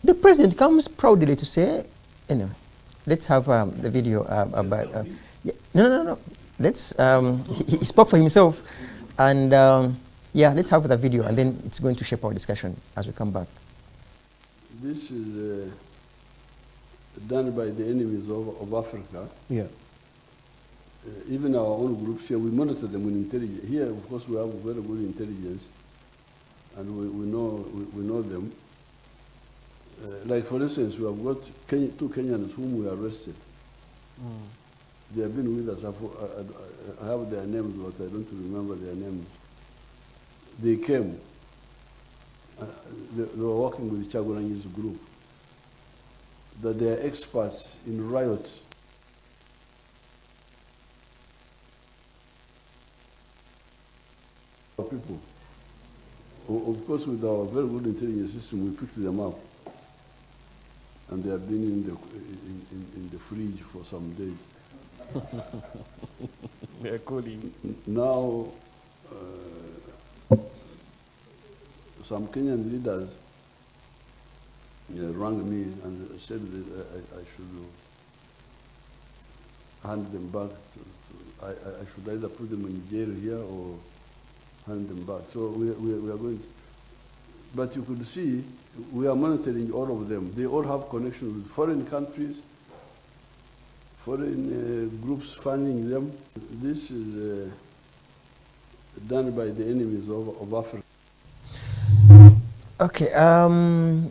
the president comes proudly to say, anyway, let's have the video about... No. Let's, he spoke for himself, and yeah, let's have the video, and then it's going to shape our discussion as we come back. This is done by the enemies of Africa. Yeah. even our own groups here, we monitor them with intelligence. Here, of course, we have very good intelligence, and we know them. Like, for instance, we have got two Kenyans whom we arrested. They have been with us. I have their names, but I don't remember their names. They came. They were working with Chagulanyi's group. That they are experts in riots. People. Of course, with our very good intelligence system, we picked them up. And they have been in the fridge for some days. They are cooling. Now, some Kenyan leaders rang me and said that I should hand them back. I should either put them in jail here or hand them back. So we are going to, but you could see we are monitoring all of them. They all have connections with foreign countries, foreign groups funding them. This is done by the enemies of Africa. Okay,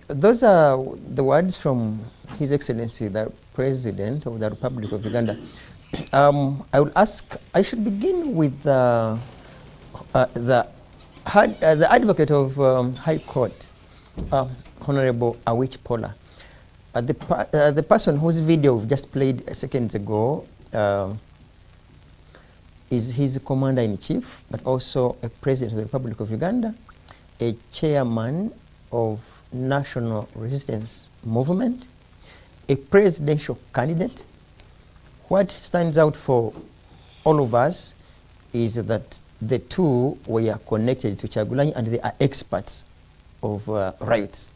those are the words from His Excellency, the President of the Republic of Uganda. I will ask, I should begin with the advocate of High Court, Honorable Awich Pola. The person whose video we've just played seconds ago is his commander-in-chief, but also a president of the Republic of Uganda, a chairman of National Resistance Movement, a presidential candidate. What stands out for all of us is that the two were connected to Chagulanyi and they are experts of riots.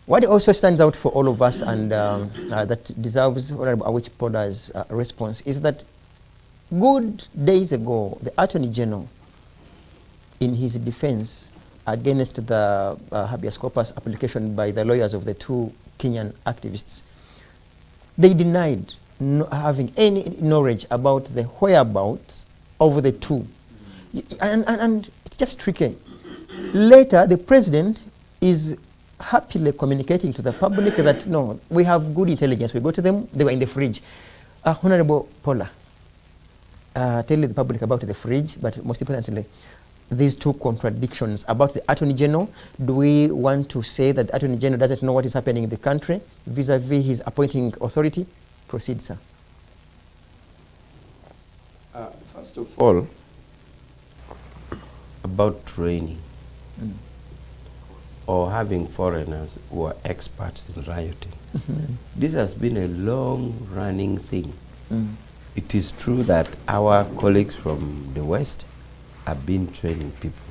What also stands out for all of us and that deserves Honorable Awich Pola's response is that good days ago, the Attorney General, in his defense against the habeas corpus application by the lawyers of the two Kenyan activists, they denied having any knowledge about the whereabouts of the two. And it's just tricky. Later, the president is happily communicating to the public that, no, we have good intelligence. We go to them, they were in the fridge. Honorable Pola, tell the public about the fridge, but most importantly, these two contradictions about the Attorney General. Do we want to say that the Attorney General doesn't know what is happening in the country vis-a-vis his appointing authority? Proceed, sir. First of all, about training or having foreigners who are experts in rioting. This has been a long-running thing. It is true that our colleagues from the West have been training people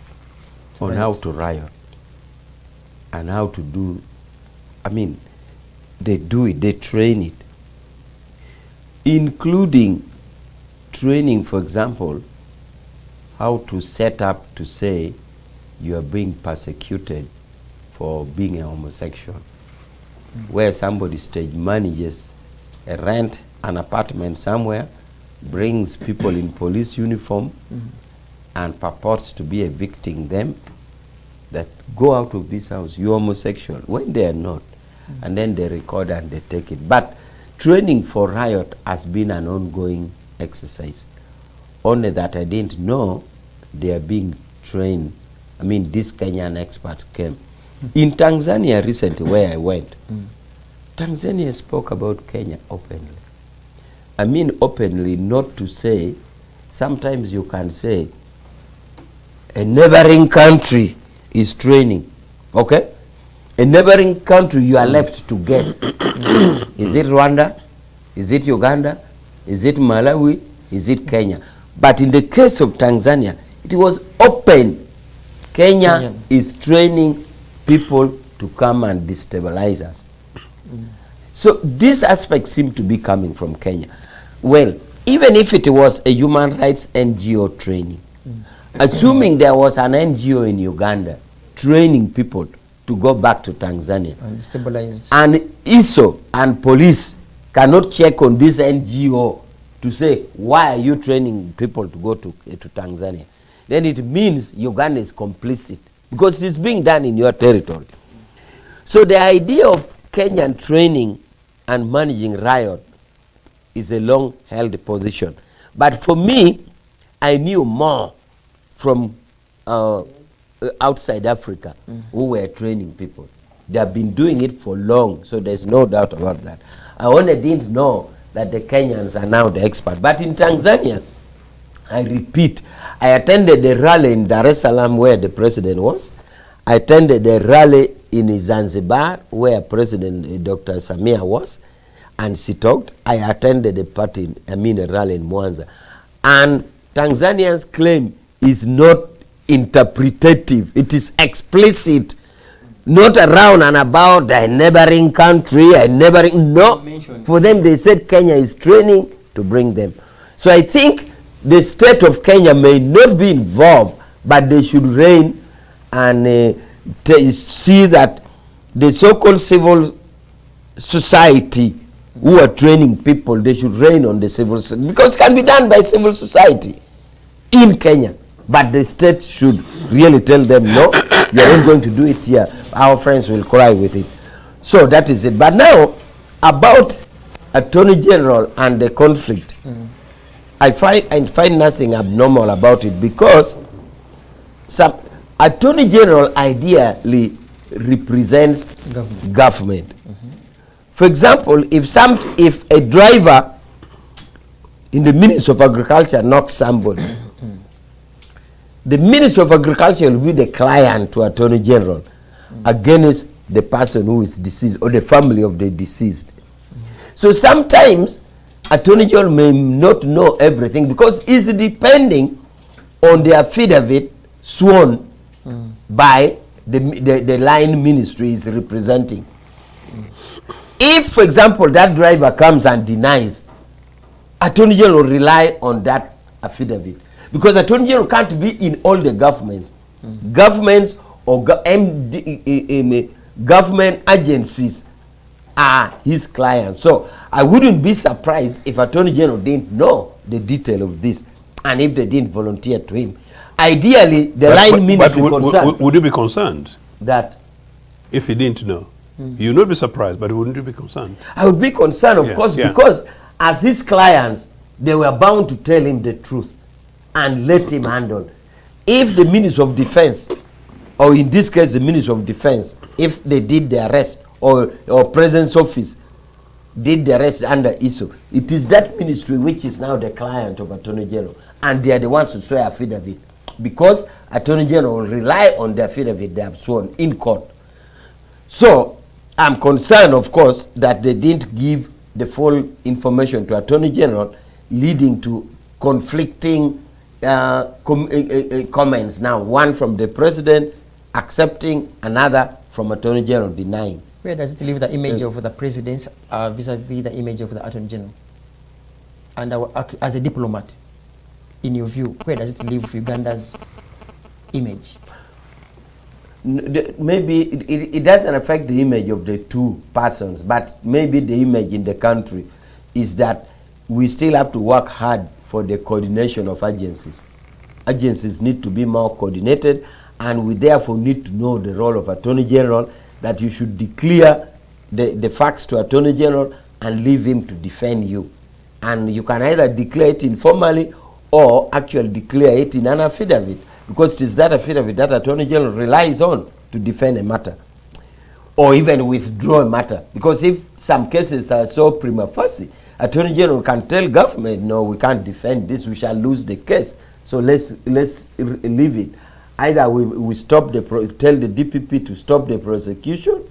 on how to riot and how to do, I mean, they do it, they train it, including training, for example, how to set up to say you are being persecuted for being a homosexual, where somebody stage manages a rent an apartment somewhere, brings people in police uniform and purports to be evicting them, that go out of this house, you're homosexual, when they are not. And then they record and they take it. But training for riot has been an ongoing exercise. Only that I didn't know they are being trained. I mean, these Kenyan experts came. In Tanzania recently, where I went, Tanzania spoke about Kenya openly. I mean openly, not to say, sometimes you can say, a neighboring country is training, okay? A neighboring country, you are left to guess. Is it Rwanda? Is it Uganda? Is it Malawi? Is it Kenya? But in the case of Tanzania, it was open. Kenya is training people to come and destabilize us. So this aspect seemed to be coming from Kenya. Well, even if it was a human rights NGO training, assuming there was an NGO in Uganda training people to go back to Tanzania, And destabilize. and ISO and police cannot check on this NGO to say, why are you training people to go to Tanzania? Then it means Uganda is complicit because it's being done in your territory. So the idea of Kenyan training and managing riot is a long-held position. But for me, I knew more from outside Africa who were training people. They have been doing it for long, so there's no doubt about that. I only didn't know that the Kenyans are now the expert. But in Tanzania, I repeat, I attended a rally in Dar es Salaam where the president was. I attended a rally in Zanzibar where President Dr. Samia was, and she talked. I attended a rally in Mwanza. And Tanzanians' claim is not interpretative, it is explicit, not around and about a neighboring country, no. For them, they said Kenya is training to bring them. So I think the state of Kenya may not be involved, but they should rein and see that the so-called civil society who are training people, they should rein on the civil society, because it can be done by civil society in Kenya. But the state should really tell them, no, you are not going to do it here. Our friends will cry with it. So that is it. But now, about Attorney General and the conflict, I find nothing abnormal about it, because some Attorney General ideally represents government. For example, if a driver in the Ministry of Agriculture knocks somebody, the Ministry of Agriculture will be the client to Attorney General against the person who is deceased or the family of the deceased. So sometimes Attorney General may not know everything because it's depending on the affidavit sworn by the line ministry is representing. If, for example, that driver comes and denies, Attorney General will rely on that affidavit. Because Attorney General can't be in all the governments. Governments or government agencies are his clients. So I wouldn't be surprised if Attorney General didn't know the detail of this, and if they didn't volunteer to him. Ideally, the line ministry concerned. Would you be concerned that if he didn't know? You would not be surprised, but wouldn't you be concerned? I would be concerned, of course, because as his clients, they were bound to tell him the truth and let him handle. If the Ministry of Defense, or in this case the Ministry of Defense, if they did the arrest, or President's office did the arrest under ISO, it is that ministry which is now the client of Attorney General, and they are the ones who swear affidavit, because Attorney General will rely on the affidavit they have sworn in court. So I'm concerned, of course, that they didn't give the full information to Attorney General, leading to conflicting comments now, one from the President accepting, another from Attorney General denying. Where does it leave the image of the President vis-a-vis the image of the Attorney General? And as a diplomat, in your view, where does it leave Uganda's image? Maybe it doesn't affect the image of the two persons, but maybe the image in the country is that we still have to work hard for the coordination of agencies. Agencies need to be more coordinated, and we therefore need to know the role of Attorney General, that you should declare the facts to Attorney General and leave him to defend you. And you can either declare it informally or actually declare it in an affidavit, because it is that affidavit that Attorney General relies on to defend a matter, or even withdraw a matter. Because if some cases are so prima facie, Attorney General can tell government, no, we can't defend this, we shall lose the case, so let's leave it. Either we stop tell the DPP to stop the prosecution,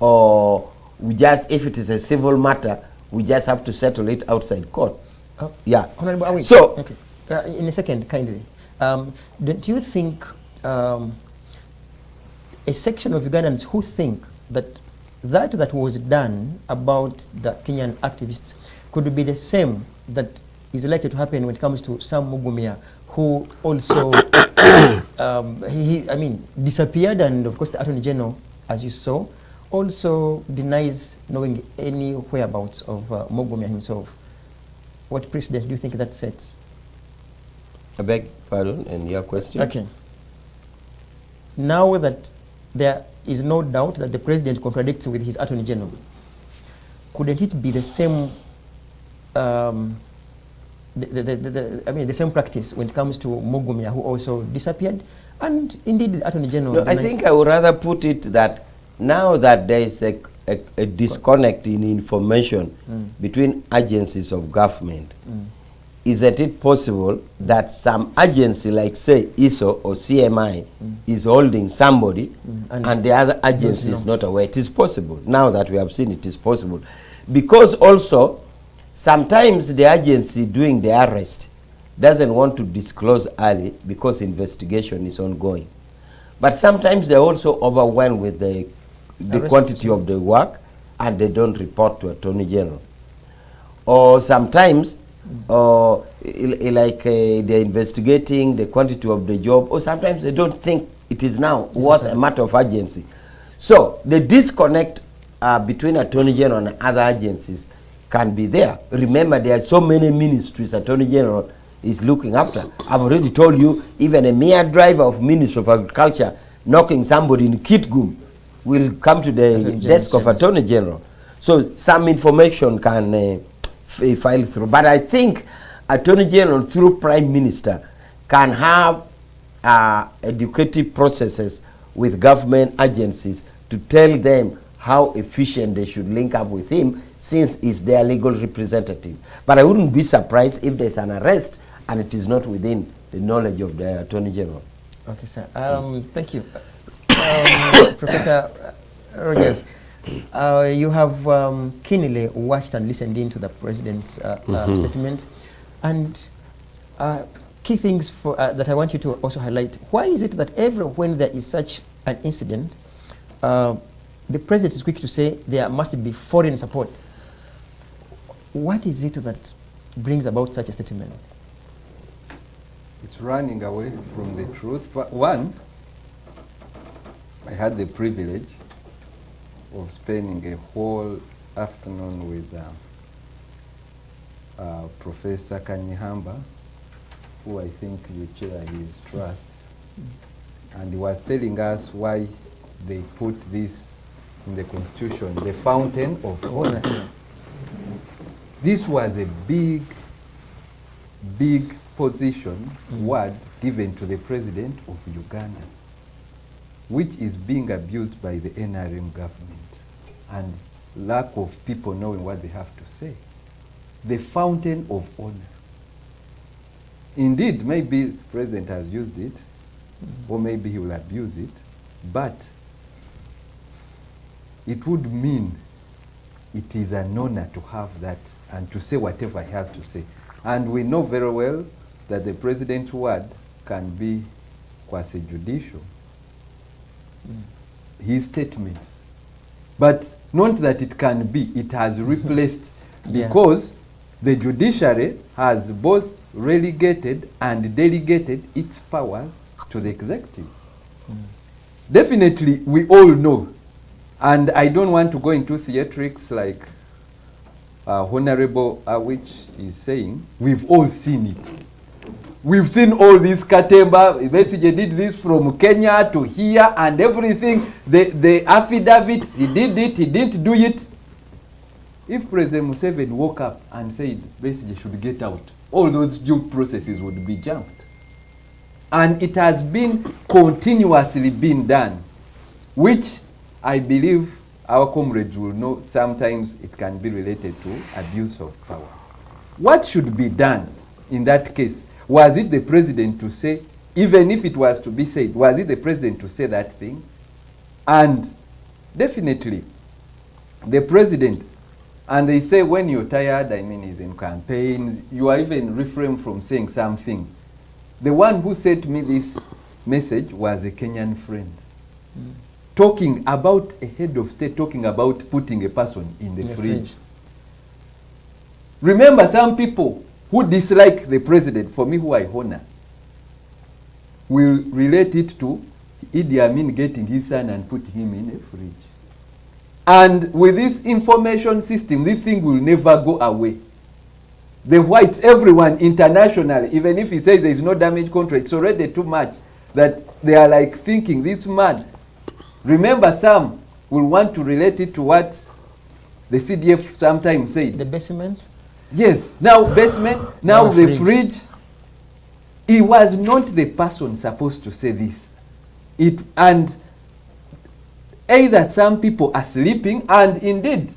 or we just, if it is a civil matter, we just have to settle it outside court. Yeah. So, okay. In a second, kindly, don't you think a section of Ugandans who think that was done about the Kenyan activists could be the same that is likely to happen when it comes to Sam Mugumia, who also disappeared, and of course the Attorney General, as you saw, also denies knowing any whereabouts of Mugumia himself? what precedent do you think that sets? I beg pardon, and your question? Okay. Now that there is no doubt that the president contradicts with his attorney general, couldn't it be the same, I mean, the same practice when it comes to Mugumya, who also disappeared, and indeed the attorney general? No, I think I would rather put it that now that there is a disconnect in information between agencies of government, isn't it possible that some agency, like say ISO or CMI, is holding somebody and the other agency is not aware? It is possible. Now that we have seen it is possible. Because also, sometimes the agency doing the arrest doesn't want to disclose early because investigation is ongoing. But sometimes they're also overwhelmed with the quantity of the work and they don't report to Attorney General. Or sometimes they're investigating the quantity of the job, or sometimes they don't think it is now worth a matter of urgency. So the disconnect between Attorney General and other agencies can be there. Remember, there are so many ministries Attorney General is looking after. I've already told you, even a mere driver of Ministry of Agriculture knocking somebody in Kitgum will come to the desk of Attorney General. So some information can file through. But I think Attorney General through Prime Minister can have educative processes with government agencies to tell them how efficient they should link up with him, since he's their legal representative. But I wouldn't be surprised if there's an arrest and it is not within the knowledge of the Attorney General. Okay, sir. Thank you. Professor Rogers, you have keenly watched and listened in to the President's statement. And key things for, that I want you to also highlight. Why is it that when there is such an incident, the President is quick to say there must be foreign support? What is it that brings about such a statement? It's running away from the truth. But one, I had the privilege of spending a whole afternoon with Professor Kanyihamba, who I think you share his trust. And he was telling us why they put this in the Constitution, the fountain of honor. This was a big, big position, word given to the President of Uganda, which is being abused by the NRM government and lack of people knowing what they have to say. The fountain of honor. Indeed, maybe the President has used it, or maybe he will abuse it, but it would mean it is an honor to have that and to say whatever he has to say. And we know very well that the President's word can be quasi-judicial. His statements. But not that it can be, it has replaced, because the judiciary has both relegated and delegated its powers to the executive. Definitely, we all know, and I don't want to go into theatrics like Honorable Awich is saying, we've all seen it. We've seen all this Katemba, Besigye did this from Kenya to here and everything. The affidavits, he did it, he didn't do it. If President Museveni woke up and said Besigye should get out, all those due processes would be jumped. And it has been continuously being done, which I believe our comrades will know sometimes it can be related to abuse of power. What should be done in that case? Was it the President to say, even if it was to be said, was it the President to say that thing? And definitely, the President, and they say when you're tired, I mean he's in campaign, you are even refrained from saying some things. The one who sent me this message was a Kenyan friend. Talking about a head of state, talking about putting a person in the fridge. Remember, some people who dislike the President, for me who I honor, will relate it to Idi Amin getting his son and putting him in a fridge. And with this information system, this thing will never go away. the whites, everyone internationally, even if he says there is no damage control, it's already too much that they are like thinking this man. Remember, some will want to relate it to what the CDF sometimes said. The basement? Yes, now basement, now the fridge. He was not the person supposed to say this. And either some people are sleeping, and indeed,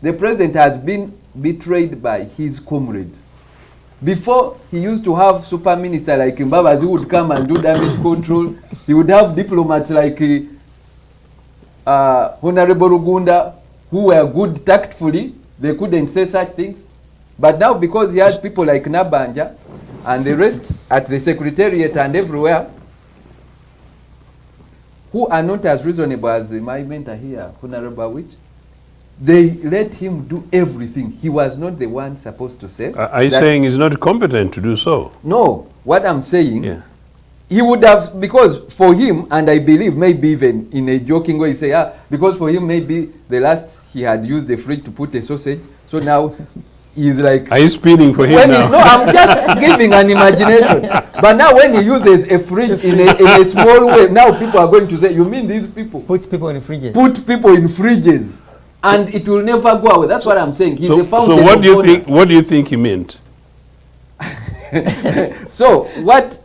the president has been betrayed by his comrades. Before, he used to have super minister like Mbabazi who would come and do damage control. He would have diplomats like Honorable Rugunda who were good tactfully. They couldn't say such things. But now, because he has people like Nabanja and the rest at the secretariat and everywhere who are not as reasonable as my mentor here, Honorable Wich, they let him do everything. He was not the one supposed to say. Are you saying he's not competent to do so? No. What I'm saying, he would have, because for him, and I believe maybe even in a joking way, he say, because for him maybe the last he had used the fridge to put a sausage, so now he's like... Are you spinning for him now? No, I'm just giving an imagination. But now when he uses a fridge in a small way, now people are going to say, you mean these people? Put people in fridges. Put people in fridges. And it will never go away. That's what I'm saying. He's the fountain so what of do you honor. think? What do you think he meant? So what?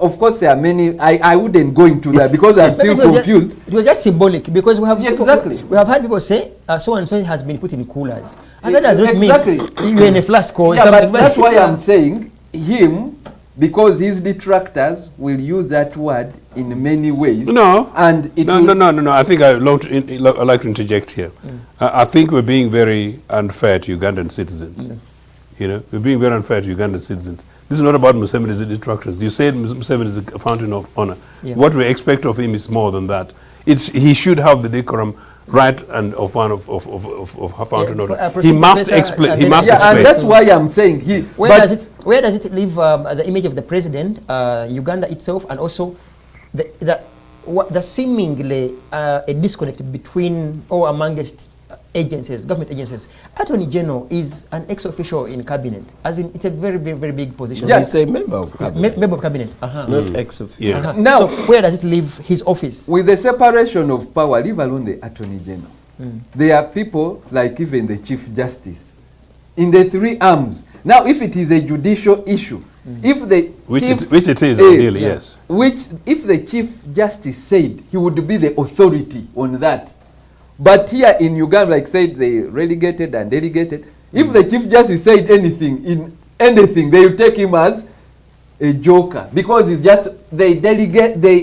Of course, there are many. I wouldn't go into that because I'm still confused. It was just symbolic because we have exactly. We have had people say so and so has been put in coolers, and that does not exactly. mean you're in a flask or But something. that's why I'm saying him, because his detractors will use that word in many ways. No, and it no. I think I'd like to interject here. I think we're being very unfair to Ugandan citizens. You know, we're being very unfair to Ugandan citizens. This is not about Museveni's detractors. You said Museveni is a fountain of honor. What we expect of him is more than that. He should have the decorum right and of one of fountain of honor. He must explain. He must explain. And that's why I'm saying Where does it leave the image of the president, Uganda itself, and also the seemingly a disconnect between or amongst agencies, government agencies? Attorney General is an ex-official in cabinet, as in it's a very, very, very big position. You say member of cabinet. Member of cabinet. Not ex-official. Now, so where does it leave his office? With the separation of power, leave alone the Attorney General. There are people like even the Chief Justice in the three arms. Now, if it is a judicial issue, if the which it is ideally, yes. If the Chief Justice said he would be the authority on that, but here in Uganda, like said, they relegated and delegated. If the Chief Justice said anything, they will take him as a joker because it's just they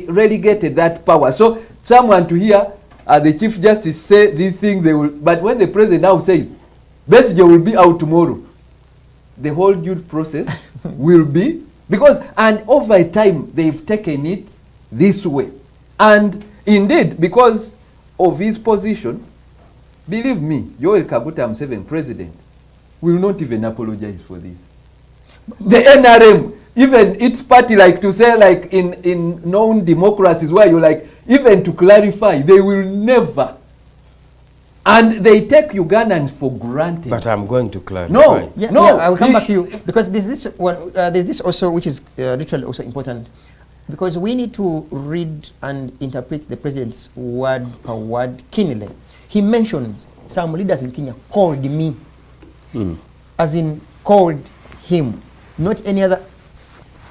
relegated that power. So someone to hear the Chief Justice say these things, they will. But when the president now says, Besigye will be out tomorrow, the whole due process will be and over time they've taken it this way, and indeed because of his position, believe me, Yoweri Kaguta Museveni, president, will not even apologize for this. The NRM, even its party, like to say, like in known democracies where you like, even to clarify, they will never. And they take Ugandans for granted. But I'm going to clarify. No, I will come back to you because there's this also which is literally also important. Because we need to read and interpret the president's word per word keenly. He mentions some leaders in Kenya called me, as in called him, not any other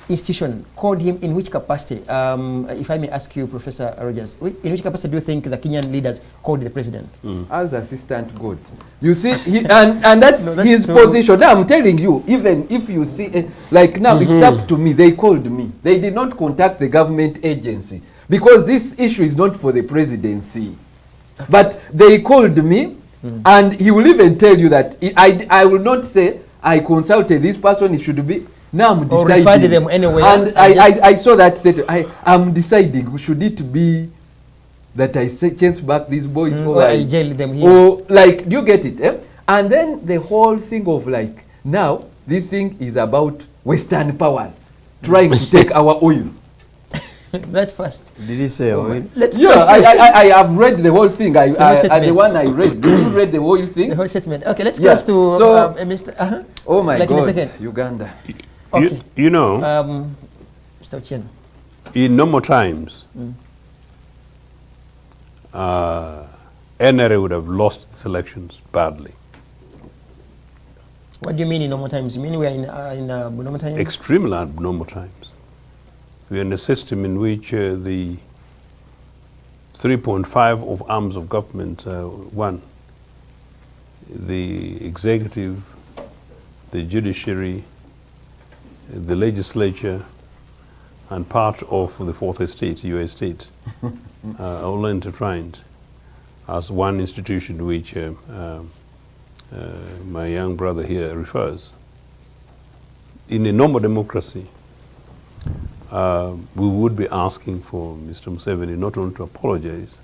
institution called him. In which capacity? If I may ask you, Professor Rogers, in which capacity do you think the Kenyan leaders called the president? As assistant God. You see, and that's his position. Now I'm telling you, even if you see, like now it's up to me. They called me. They did not contact the government agency because this issue is not for the presidency. But they called me, and he will even tell you that I will not say I consulted this person. It should be. Now I'm deciding. Or referred them anyway. And I saw that statement. I'm deciding, should it be that I chase back these boys or I jail them here? Or like, do you get it? And then the whole thing of like, now this thing is about Western powers trying to take our oil. That fast. Did he say oil? Let's Yeah, I have read the whole thing. whole The statement. one I read. Did you read the whole thing? The whole statement. Okay, let's Yeah. cross to So- Mr. Oh my Like in a God, second. Uganda. Okay. You know, Mr. Ochieng. in normal times, NRA would have lost its elections badly. What do you mean in normal times? You mean we are in normal times? Extremely abnormal times. We are in a system in which the 3.5 of arms of government won. The executive, the judiciary, the legislature, and part of the fourth estate, US state, are all intertwined as one institution to which my young brother here refers. In a normal democracy, we would be asking for Mr. Museveni not only to apologize,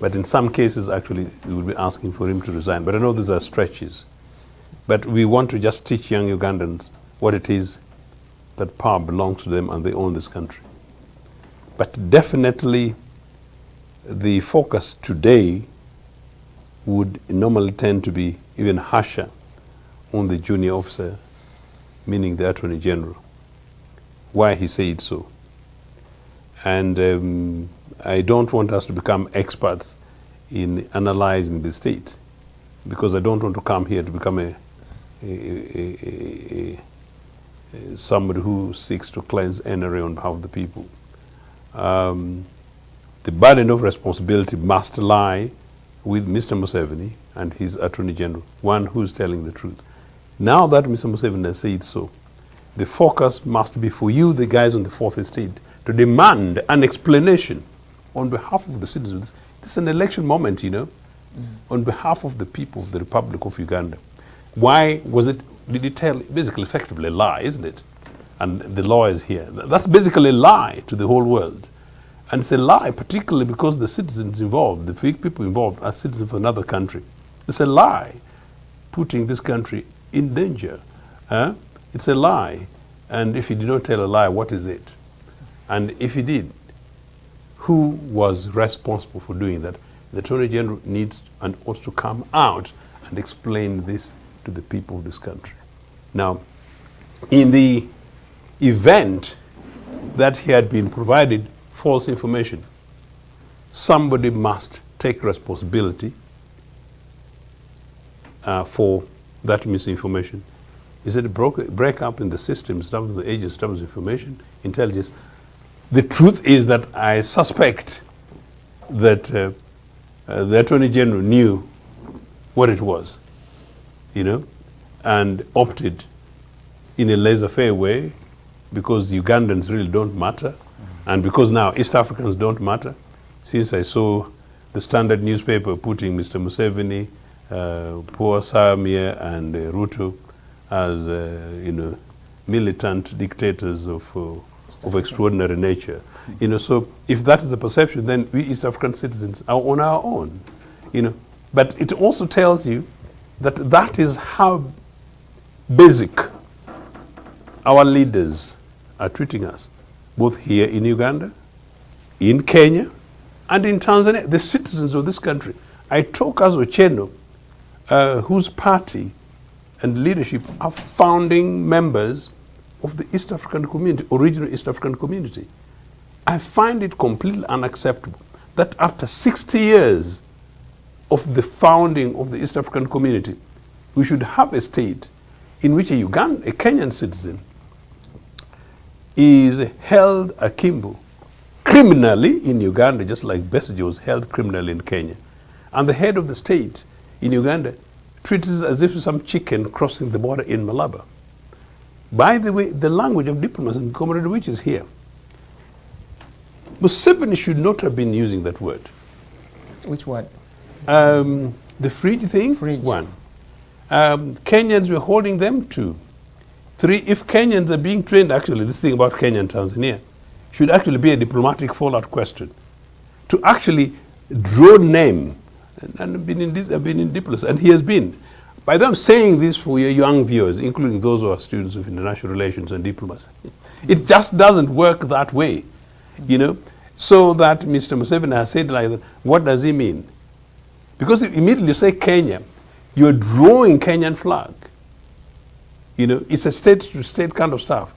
but in some cases, actually, we would be asking for him to resign. But I know these are stretches. But we want to just teach young Ugandans what it is that power belongs to them and they own this country. But definitely, the focus today would normally tend to be even harsher on the junior officer, meaning the Attorney General. Why he said so. And I don't want us to become experts in analyzing the state, because I don't want to come here to become somebody who seeks to cleanse NRA on behalf of the people. The burden of responsibility must lie with Mr. Museveni and his Attorney General, one who's telling the truth. Now that Mr. Museveni has said so, the focus must be for you, the guys on the fourth estate, to demand an explanation on behalf of the citizens. This is an election moment, you know, on behalf of the people of the Republic of Uganda. Why was it, did it tell, basically effectively a lie, isn't it? And the law is here. That's basically a lie to the whole world. And it's a lie, particularly because the citizens involved, the people involved, are citizens of another country. It's a lie, putting this country in danger. It's a lie. And if he did not tell a lie, what is it? And if he did, who was responsible for doing that? The Attorney General needs and ought to come out and explain this to the people of this country. Now, in the event that he had been provided false information, somebody must take responsibility for that misinformation. Is it a break-up in the system, stuff of the agency, stuff of information, intelligence? The truth is that I suspect that the Attorney General knew what it was, you know, and opted in a laissez-faire way because Ugandans really don't matter, and because now East Africans don't matter. Since I saw the Standard newspaper putting Mr. Museveni, poor Samia, and Ruto as you know, militant dictators of extraordinary nature. You know, so if that is the perception, then we East African citizens are on our own. You know, but it also tells you that that is how basic our leaders are treating us, both here in Uganda, in Kenya, and in Tanzania, the citizens of this country. I talk as Ochieng, whose party and leadership are founding members of the East African community, original East African community. I find it completely unacceptable that after 60 years of the founding of the East African community, we should have a state in which a Kenyan citizen is held akimbo criminally in Uganda, just like Besigye was held criminally in Kenya. And the head of the state in Uganda treats us as if some chicken crossing the border in Malaba. By the way, the language of diplomacy and camaraderie which is here. Museveni should not have been using that word. Which one? The fridge thing, one. Kenyans, we're holding them to. 3, if Kenyans are being trained, actually, this thing about Kenya and Tanzania should actually be a diplomatic fallout question. To actually draw name, and I've been in diplomacy, and he has been. By them saying this for your young viewers, including those who are students of international relations and diplomacy, it just doesn't work that way. you know, so that Mr. Museveni has said like that. What does he mean? Because if immediately you say Kenya, you're drawing Kenyan flag. You know, it's a state-to-state kind of stuff.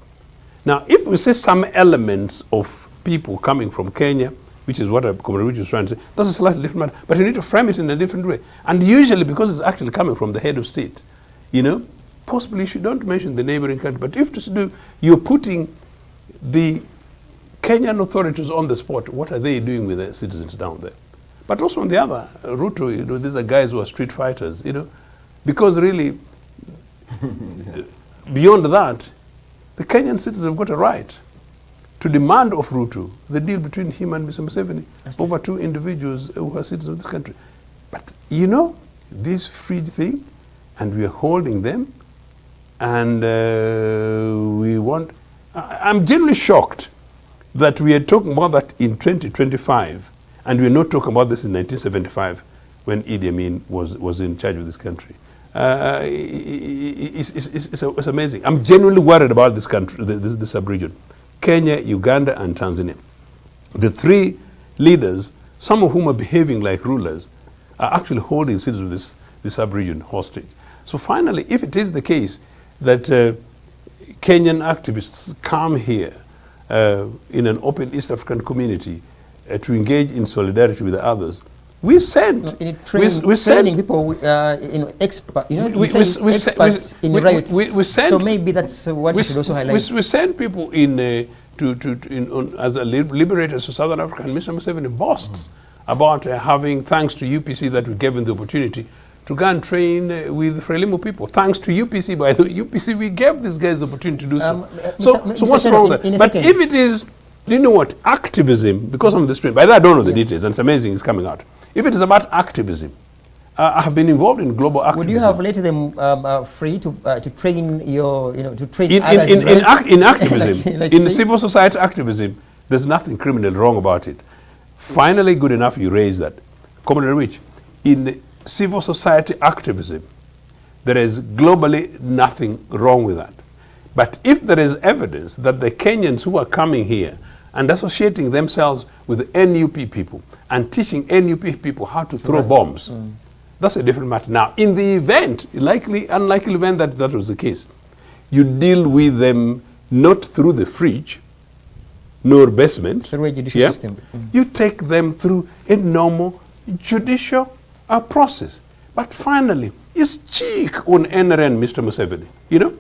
Now, if we say some elements of people coming from Kenya, which is what Comrade Rich is trying to say, that's a slightly different matter. But you need to frame it in a different way. And usually, because it's actually coming from the head of state, you know, possibly you don't mention the neighboring country. But if to do, you're putting the Kenyan authorities on the spot. What are they doing with their citizens down there? But also on the other, Ruto, you know, these are guys who are street fighters, you know, because really, beyond that, the Kenyan citizens have got a right to demand of Ruto the deal between him and Mr. Museveni over two individuals who are citizens of this country. But you know, this fridge thing, and we are holding them, and we want. I'm genuinely shocked that we are talking about that in 2025, and we're not talking about this in 1975 when Idi Amin was in charge of this country. It's amazing. I'm genuinely worried about this country, this sub-region. Kenya, Uganda, and Tanzania. The three leaders, some of whom are behaving like rulers, are actually holding citizens of this sub-region hostage. So finally, if it is the case that Kenyan activists come here in an open East African community to engage in solidarity with the others, we send training people, experts in riots. We send, so maybe that's what you should also highlight. We send people in as a liberators of Southern Africa, and Mr. Museveni boasts about having, thanks to UPC, that we gave him the opportunity to go and train with Frelimo people. Thanks to UPC, by the way, UPC, we gave these guys the opportunity to do so. So what's wrong with that? But if it is, you know what, activism, because I'm the stream, by that I don't know the details, and it's amazing it's coming out. If it is about activism, I have been involved in global activism. Would you have let them free to train to train in activism, like in civil society activism, there's nothing criminal wrong about it. Finally, good enough, you raise that. Comrade Rich, in civil society activism, there is globally nothing wrong with that. But if there is evidence that the Kenyans who are coming here and associating themselves with the NUP people and teaching NUP people how to throw bombs, that's a different matter. Now, in the event, unlikely event that was the case, you deal with them not through the fridge, nor basement. Through a judicial system. You take them through a normal judicial process. But finally, it's cheek on NRN, Mr. Museveni. You know?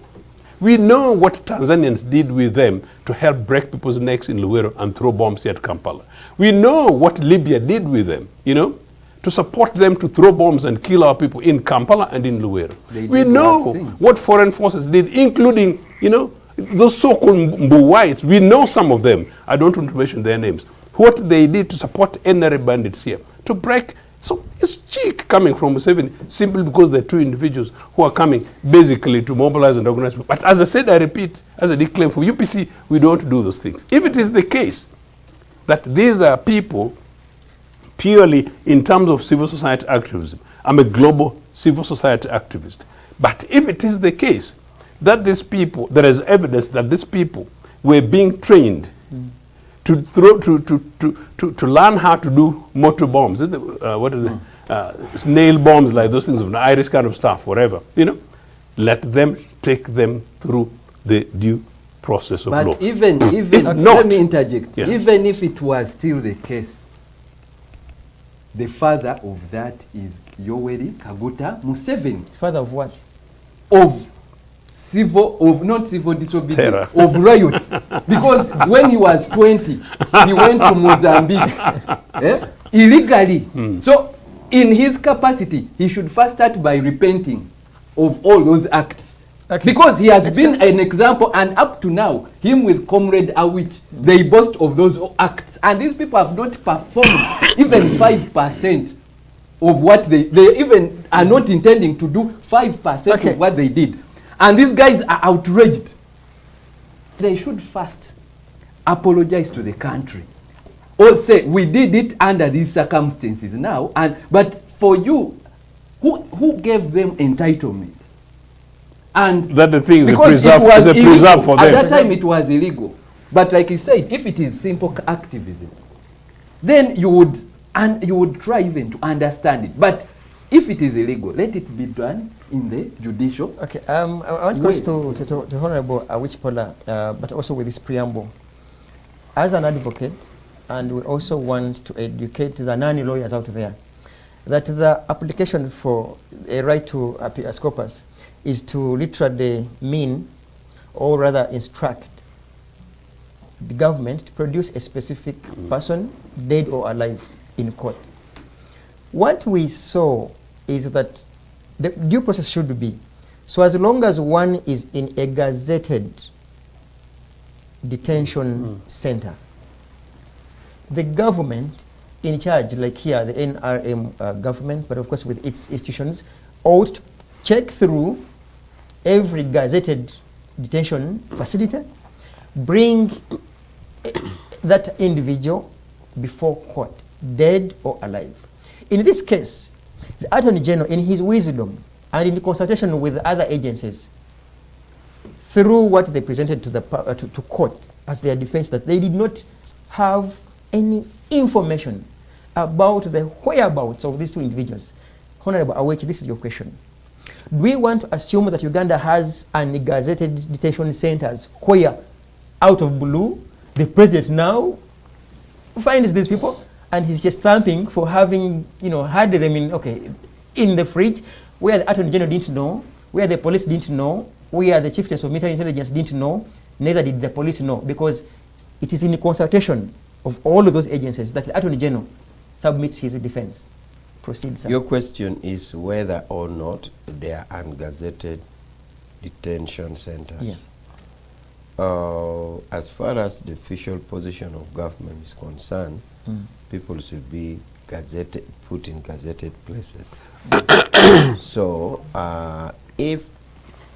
We know what Tanzanians did with them to help break people's necks in Luwero and throw bombs here at Kampala. We know what Libya did with them, you know, to support them to throw bombs and kill our people in Kampala and in Luwero. We know what foreign forces did, including, you know, those so-called Mbu whites. We know some of them. I don't want to mention their names. What they did to support NRA bandits here, to break. So it's cheek coming from Museveni simply because they're two individuals who are coming basically to mobilize and organize. But as I said, I repeat, as I declare for UPC, we don't do those things. If it is the case that these are people purely in terms of civil society activism, I'm a global civil society activist. But if it is the case that these people, there is evidence that these people were being trained to learn how to do mortar bombs, snail bombs, like those things of the Irish kind of stuff, whatever, you know, let them take them through the due process of law. But even not, let me interject. Yeah. Even if it was still the case, the father of that is Yoweri Kaguta Museveni. Father of what? Of not civil disobedience, Terror. of riots. Because when he was 20, he went to Mozambique illegally. So in his capacity, he should first start by repenting of all those acts. Okay. Because he has been an example, and up to now, him with Comrade Awich, they boast of those acts. And these people have not performed even 5% of what they even are not intending to do 5% of what they did. And these guys are outraged. They should first apologize to the country. Or say, we did it under these circumstances now, but for you, who gave them entitlement? And that the thing is a because preserve for them. At that time it was illegal. But like he said, if it is simple activism, then you would try even to understand it. But if it is illegal, let it be done in the judicial. Okay, I want to go to Honorable Wichpola, but also with this preamble. As an advocate, and we also want to educate the non-lawyers out there, that the application for a right to habeas corpus is to literally mean, or rather instruct, the government to produce a specific person, dead or alive, in court. What we saw is that the due process should be, so as long as one is in a gazetted detention center, the government in charge, like here, the NRM government, but of course with its institutions, ought to check through every gazetted detention facility, bring that individual before court, dead or alive. In this case, the Attorney General, in his wisdom and in consultation with other agencies, through what they presented to the to court as their defense, that they did not have any information about the whereabouts of these two individuals. Honorable Awechi, this is your question. Do we want to assume that Uganda has ungazetted detention centers where, out of blue, the president now finds these people and he's just thamping for having, had them in the fridge, where the Attorney General didn't know, where the police didn't know, where the Chief of Military Intelligence didn't know, neither did the police know, because it is in consultation of all of those agencies that the Attorney General submits his defense. Proceed, sir. Your question is whether or not they are ungazetted detention centers. Yeah. As far as the official position of government is concerned, people should be gazetted, put in gazetted places. So if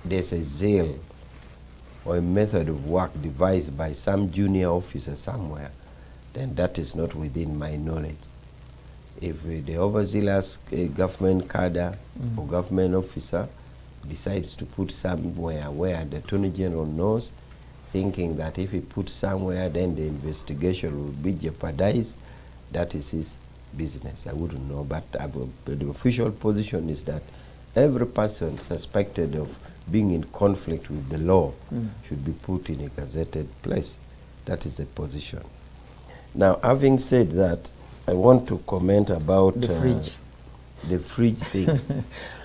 there's a zeal or a method of work devised by some junior officer somewhere, then that is not within my knowledge. If the overzealous government cadre or government officer decides to put somewhere where the Attorney General knows, thinking that if he puts somewhere then the investigation will be jeopardized, that is his business. I wouldn't know, but the official position is that every person suspected of being in conflict with the law should be put in a gazetted place. That is the position. Now, having said that, I want to comment about the fridge. The fridge thing.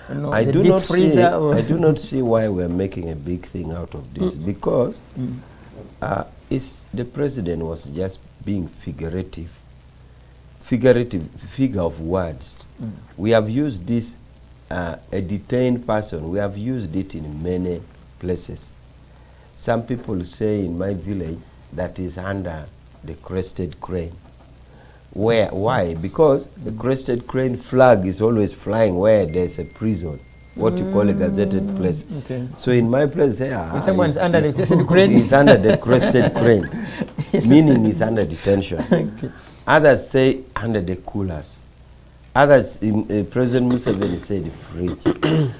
No, I the do deep not freezer see. or I do not see why we're making a big thing out of this, because the president was just being figure of words. We have used this a detained person. We have used it in many places. Some people say in my village that is under the crested crane. Why? Because the crested crane flag is always flying where there's a prison, what you call a gazetted place. Okay. So in my place, If someone's under the crested crane, he's under the crested crane, meaning he's under detention. Okay. Others say under the coolers. Others, President Museveni said fridge.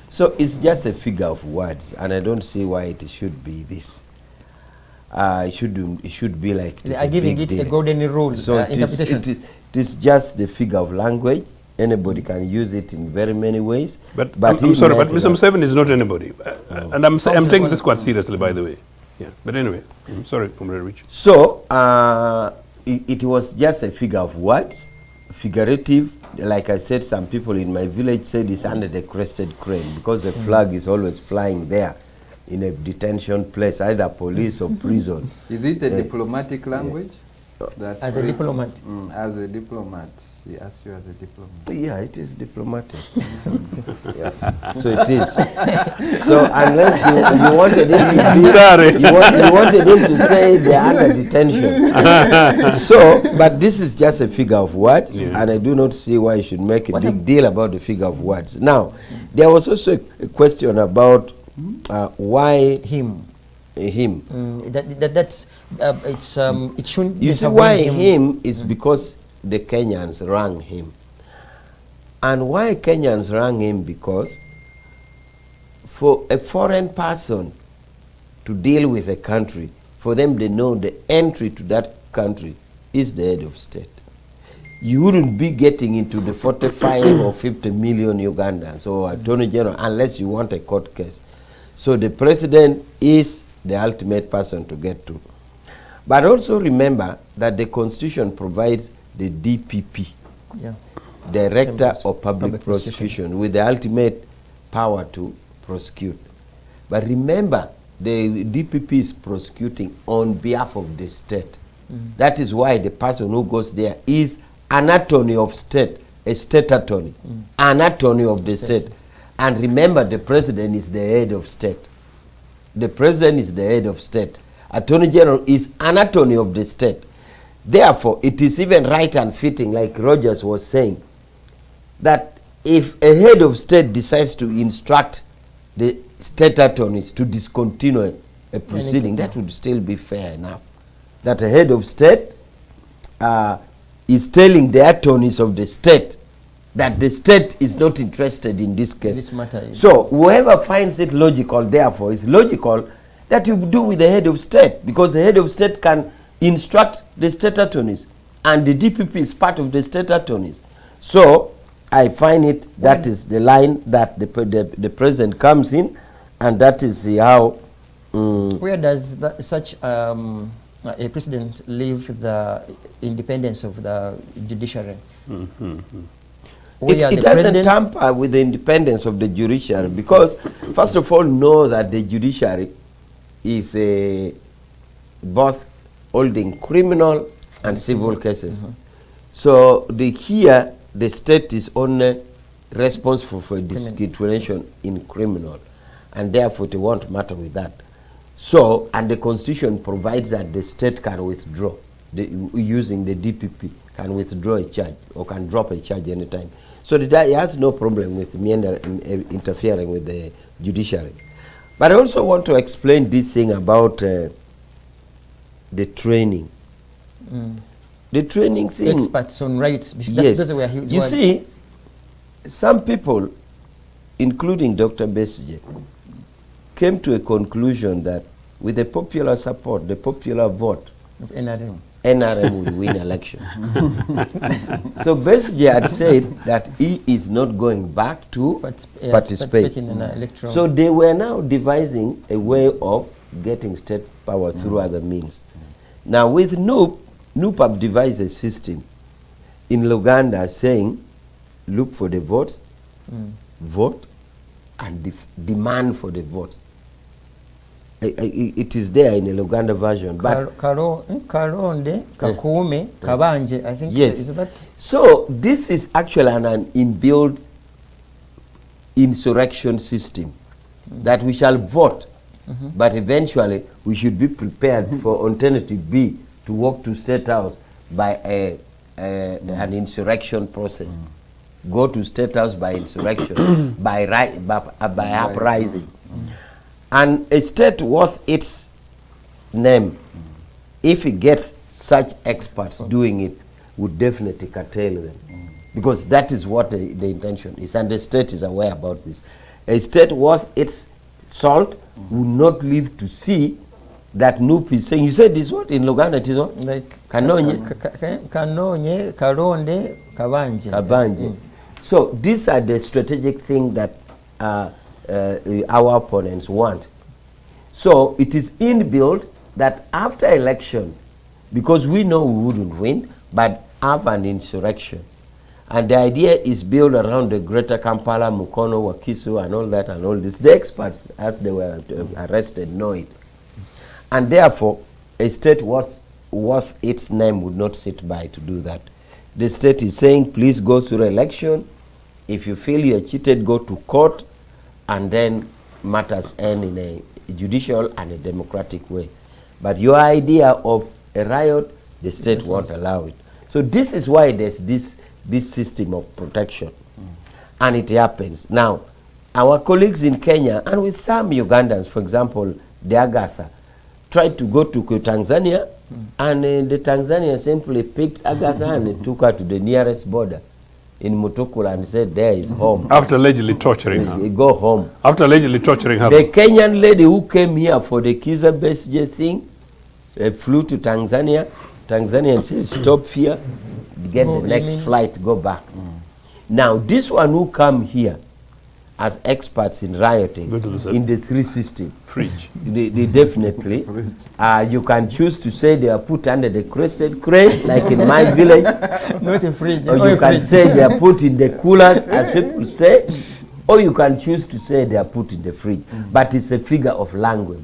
So it's just a figure of words, and I don't see why it should be this. It should be like this. They are giving it a golden rule interpretation. It is just the figure of language. Anybody can use it in very many ways. But I'm sorry, but Mr. Museveni is not anybody. And I'm taking this quite seriously, by the way. Yeah. But anyway, sorry, Comrade Rich. So it was just a figure of words, figurative. Like I said, some people in my village said it's under the crested crane because the flag is always flying there in a detention place, either police or prison. Is it a diplomatic language? That As a diplomat. As a diplomat. He asked you as a diplomat. Yeah, it is diplomatic. Yeah. So it is. So unless you wanted him to be, you wanted him to say they are under detention. So, but this is just a figure of words, and I do not see why you should make a big deal about the figure of words. Now, there was also a question about why him. It shouldn't. You see why him is because the Kenyans rang him. And why Kenyans rang him? Because for a foreign person to deal with a country, for them to know the entry to that country is the head of state. You wouldn't be getting into the 45 or 50 million Ugandans or Attorney General unless you want a court case. So the president is the ultimate person to get to. But also remember that the Constitution provides the DPP, Director of Public Prosecution, with the ultimate power to prosecute. But remember, the DPP is prosecuting on behalf of the state. That is why the person who goes there is an attorney of state, a state attorney, an attorney of the state. And remember, the president is the head of state. The president is the head of state. Attorney General is an attorney of the state. Therefore, it is even right and fitting, like Rogers was saying, that if a head of state decides to instruct the state attorneys to discontinue a proceeding, that would still be fair enough. That a head of state is telling the attorneys of the state that the state is not interested in this case. This matter, so whoever finds it logical, therefore, is logical that you do with the head of state, because the head of state can instruct the state attorneys, and the DPP is part of the state attorneys. So I find it that is the line that the president comes in, and that is how. Where does such a president leave the independence of the judiciary? It doesn't tamper with the independence of the judiciary, because first of all, know that the judiciary is both holding criminal and civil cases. So here the state is only responsible for discrimination in criminal, and therefore it won't matter with that. So, and the Constitution provides that the state can withdraw, using the DPP, can withdraw a charge or can drop a charge anytime. So it has no problem with me interfering with the judiciary. But I also want to explain this thing about the training. The training thing. Experts on rights. Yes. That's where you see, some people, including Dr. Besigye, came to a conclusion that with the popular support, the popular vote, of NRM will win election. So Besigye had said that he is not going back to participate. in an electoral. So they were now devising a way of getting state power through other means. Now with NUP have devised a system in Luganda saying, look for the votes, vote, and demand for the vote. It is there in a Luganda version. But Karonde, Kakume, Kabanje, I think. Yes. Is that? So this is actually an inbuilt insurrection system that we shall vote, but eventually we should be prepared for alternative B to walk to State House by an insurrection process. Go to State House by insurrection, by uprising. And a state worth its name, if it gets such experts doing it, would definitely curtail them. Because that is what the intention is, and the state is aware about this. A state worth its salt would not live to see that NUP is saying, you said this what in Luganda, it is what? Like Kanonye, Kanonye, Karonde, Kabanje. Kabanje. So these are the strategic things that our opponents want. So it is inbuilt that after election, because we know we wouldn't win, but have an insurrection. And the idea is built around the Greater Kampala, Mukono, Wakiso, and all that and all this. The experts, as they were arrested, know it. And therefore, a state worth its name would not sit by to do that. The state is saying, please go through election. If you feel you're cheated, go to court, and then matters end in a judicial and a democratic way. But your idea of a riot, the state won't allow it. So this is why there's this system of protection. And it happens. Now, our colleagues in Kenya, and with some Ugandans, for example, the Agatha, tried to go to Tanzania, and the Tanzania simply picked Agatha and took her to the nearest border in Mutukula and said, there is home. After allegedly torturing her. Go home. After allegedly torturing her. The Kenyan lady who came here for the Kizza Besigye thing They flew to Tanzania. Tanzania said, stop here, get the next flight, go back. Now, this one who come here as experts in rioting in the 3 system, Fridge. they definitely, you can choose to say they are put under the crested crane, like in my village, Not a fridge. or you can say they are put in the coolers, as people say, or you can choose to say they are put in the fridge. But it's a figure of language.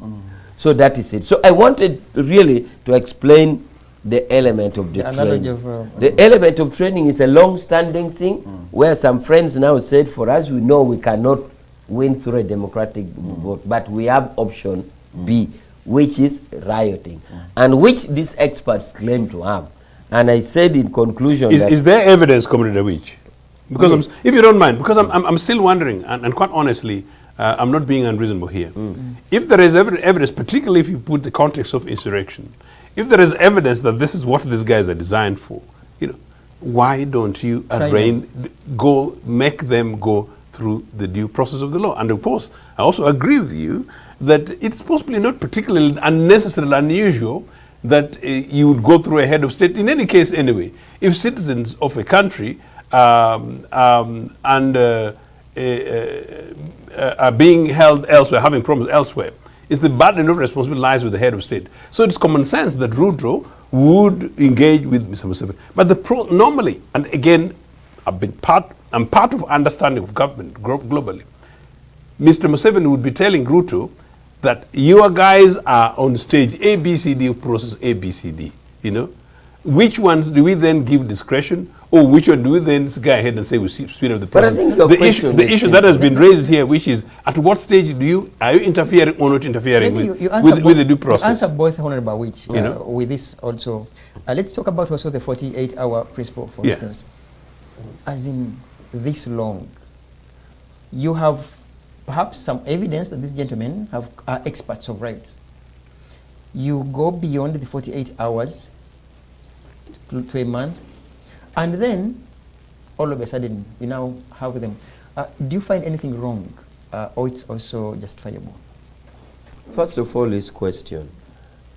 So that is it. So I wanted really to explain the element of the analogy training. of, The element of training is a long-standing thing, where some friends now said, for us, we know we cannot win through a democratic vote, but we have option B, which is rioting, and which these experts claim to have. And I said in conclusion that Is there evidence, Comrade Awich? Because Yes. if you don't mind, because I'm still wondering, and quite honestly, I'm not being unreasonable here. If there is evidence, particularly if you put the context of insurrection, if there is evidence that this is what these guys are designed for, you know, why don't you make them go through the due process of the law? And of course, I also agree with you that it's possibly not particularly unnecessarily unusual that you would go through a head of state. In any case, anyway, if citizens of a country are being held elsewhere, having problems elsewhere, is the burden of responsibility lies with the head of state. So it's common sense that Rudro would engage with Mr. Museveni. But normally, and again, I'm part of understanding of government globally. Mr. Museveni would be telling Ruto that your guys are on stage A, B, C, D of process A, B, C, D. You know, which ones do we then give discretion, or which one do we then go ahead and say we speed of the But I process? think your question the is issue that has been raised here, which is at what stage are you interfering or not interfering Maybe with, you answer with the due You process? answer both, Honorable Which, You know? with this also. Let's talk about also the 48-hour principle, for Yeah. instance. As in this long, you have perhaps some evidence that these gentlemen are experts of rights. You go beyond the 48 hours to a month, and then all of a sudden you now have them. Do you find anything wrong, or it's also justifiable? first of all, his question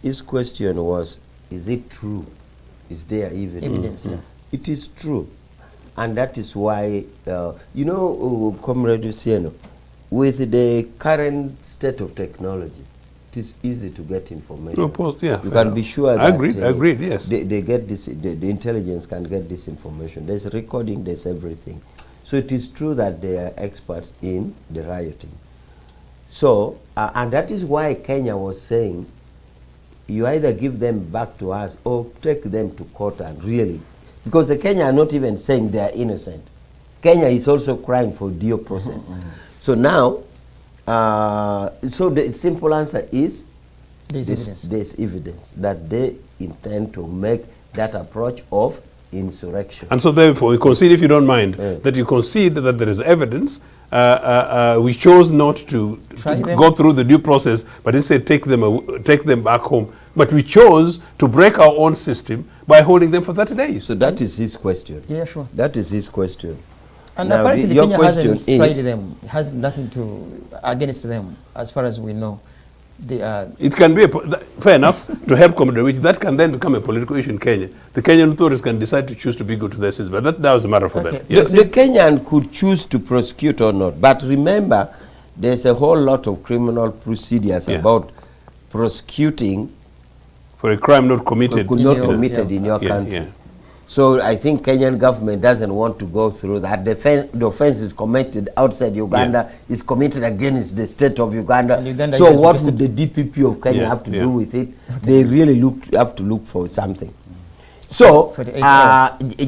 was, is it true? Is there Evidence, yeah. It is true. And that is why, you know, Comrade Luciano, with the current state of technology, it is easy to get information. Yeah, You can be sure I that agreed, yes. they get this, the intelligence can get this information. There's recording, there's everything. So it is true that they are experts in the rioting. So, and that is why Kenya was saying, you either give them back to us or take them to court and really, because the Kenya are not even saying they are innocent. Kenya is also crying for due process. So now, so the simple answer is, there's evidence that they intend to make that approach of insurrection. And so therefore, we concede, if you don't mind, that you concede that there is evidence. We chose not to go through the due process, but instead take them back home. But we chose to break our own system by holding them for 30 days. So that is his question. Yeah, sure. That is his question. And Now, apparently your Kenya question hasn't tried is, them, has nothing to against them, as far as we know. They are It can be, fair enough, to help Comrade Awich. That can then become a political issue in Kenya. The Kenyan authorities can decide to choose to be good to their citizens, but that was a matter for them. Yes. The Kenyan could choose to prosecute or not, but remember, there's a whole lot of criminal procedures about prosecuting for a crime not committed, in your country. Yeah. So I think Kenyan government doesn't want to go through that. The offense is committed outside Uganda, is committed against the state of Uganda. So what would the DPP of Kenya have to do with it? They really have to look for something. So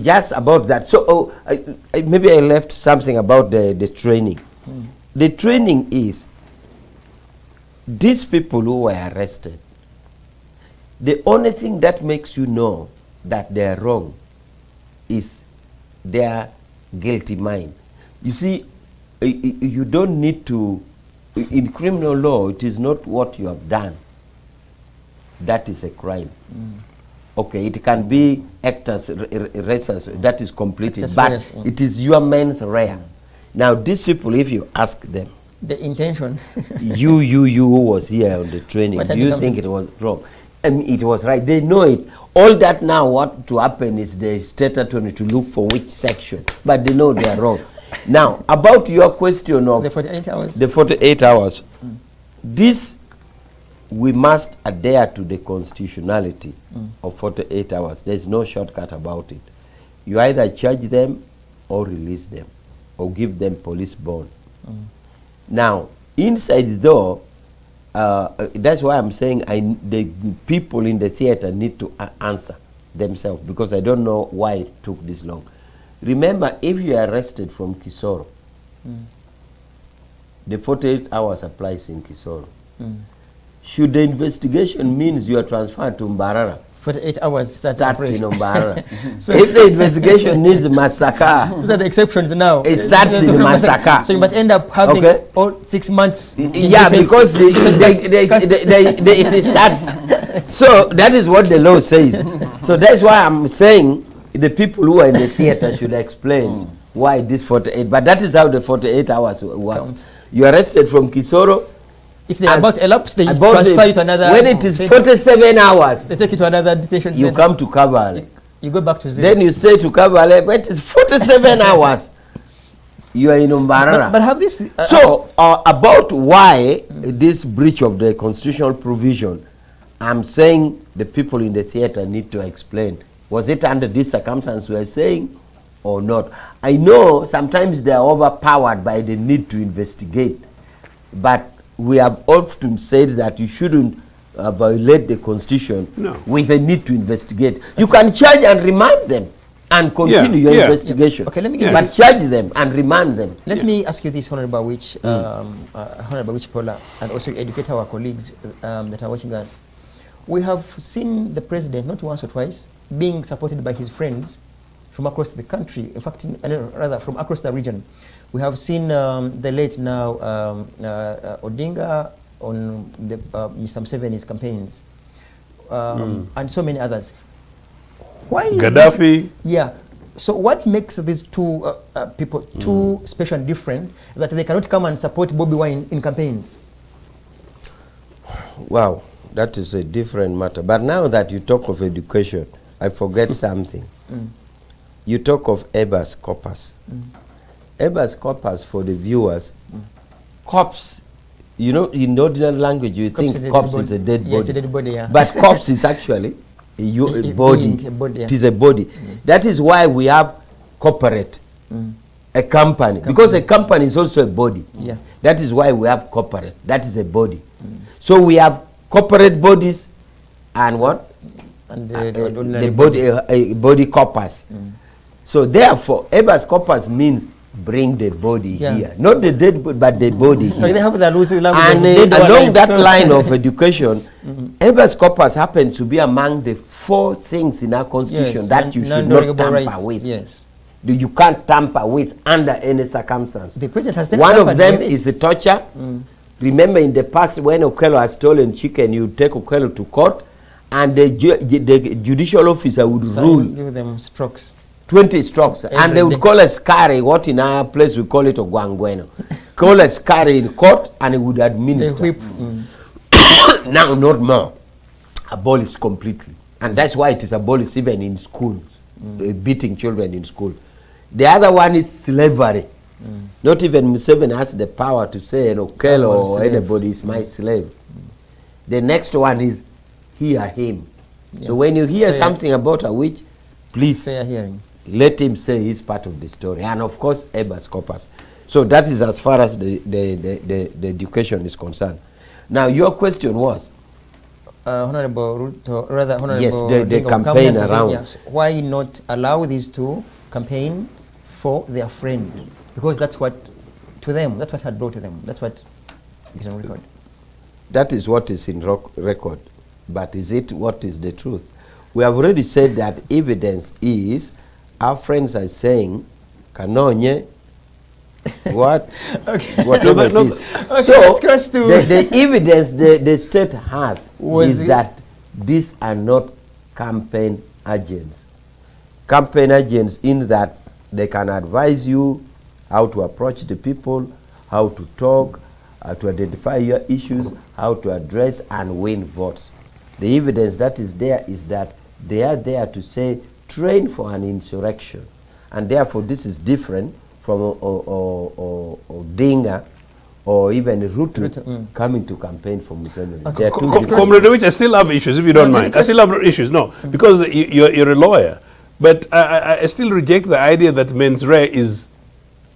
just about that. So maybe I left something about the training. The training is these people who were arrested. The only thing that makes you know that they are wrong is their guilty mind. You see, you don't need to, in criminal law, it is not what you have done that is a crime. Okay, it can be actors, racers, that is completed, but it is your mens rea. Now, these people, if you ask them, the intention, you who was here on the training, do you think it was wrong? it was right. They know it. All that now, what to happen is the state attorney to look for which section, but they know they are wrong. Now, about your question of The 48 hours. the 48 hours, this we must adhere to the constitutionality of 48 hours. There's no shortcut about it. You either charge them or release them or give them police bond. Now, inside though, that's why I'm saying the people in the theater need to answer themselves, because I don't know why it took this long. Remember, if you are arrested from Kisoro, the 48 hours applies in Kisoro. Should the investigation means you are transferred to Mbarara, 48 hours starts operation. in Mbarara. So- If the investigation needs Masaka, Those are the exceptions now. It starts in Masaka. So you might end up having Okay. all 6 months. in yeah, different- because different it starts. So that is what the law says. So that's why I'm saying the people who are in the theater should explain why this 48. But that is how the 48 hours works. Counts. You are arrested from Kisoro. If they are about elapse, they about transfer the- you to another. When it is take- 47 hours, They take you to another detention you center. come to Kabale. You go back to zero. Then you say to Kabale, but it is 47 hours. You are in Umbarara. but have this. So, about why this breach of the constitutional provision, I'm saying the people in the theater need to explain. Was it under this circumstance we are saying or not? I know sometimes they are overpowered by the need to investigate, but we have often said that you shouldn't violate the constitution with a need to investigate. You can charge and remind them and continue your investigation. Okay, let me give but you this. charge them and remind them. Let me ask you this, Honorable Wich, Honorable Wich Pola, and also educate our colleagues that are watching us. We have seen the president, not once or twice, being supported by his friends from across the country, in fact, rather from across the region. We have seen the late now Odinga on the, Mr. Museveni's campaigns, and so many others. Why is Gaddafi. yeah. So what makes these two people too special and different that they cannot come and support Bobby Wine in campaigns? Wow, that is a different matter. But now that you talk of education, I forget something. You talk of habeas corpus. Habeas corpus, for the viewers, corpse, you know, in ordinary language, you Corpse think is a corpse dead is a body. dead Yeah, body. it's a dead body, yeah. But corpse is actually a body. being a body, yeah. It is a body. That is why we have corporate, a company. Because a company is also a body. Yeah. That is why we have corporate. That is a body. So we have corporate bodies and what? And The body, body corpus. So therefore, habeas corpus means bring the body Yeah. here. Not the dead body, but the body here. Like they have the loose language of And dead or along alive. that line of education, habeas corpus happens to be among the 4 things in our constitution Yes, that you should not non-derogable tamper rights. with. Yes. You can't tamper with under any circumstance. The president has One of tampered them with it. is the torture. Remember in the past when Okello has stolen chicken, you take Okello to court and the judicial officer would So rule give them strokes. 20 strokes, Every and they would day. call a scary, what in our place we call it Ogwangweno. Call a scary in court and he would They administer. whip. Now, not more. Abolished completely. And that's why it is abolished even in schools, beating children in school. The other one is slavery. Not even Museveni has the power to say, Okello I'm a or slave. anybody is my slave. The next one is hear him. So when you hear Fair. something about a witch, please Fair hearing. let him say he's part of the story. And of course, habeas corpus. So that is as far as the education is concerned. Now, your question was? Honorable Ruto, rather Honorable Yes, the Odinga, campaign Kamyan, around. yes. Why not allow these two campaign for their friend? Because that's what, to them, that's what had brought to them. That's what is on record. That is what is in record. But is it what is the truth? We have already said that evidence is, our friends are saying, Kanonye, what? Okay. Whatever No, it is. okay, So, let's cross to- the evidence the state has Was is it- that these are not campaign agents. Campaign agents in that they can advise you how to approach the people, how to talk, to identify your issues, how to address and win votes. The evidence that is there is that they are there to say train for an insurrection, and therefore this is different from Odinga or even Ruto coming to campaign for Museveni. Okay. They are two different- Comrade Owich, I still have issues, if you don't mind. I still have issues, no, because you're a lawyer. But I still reject the idea that mens rea is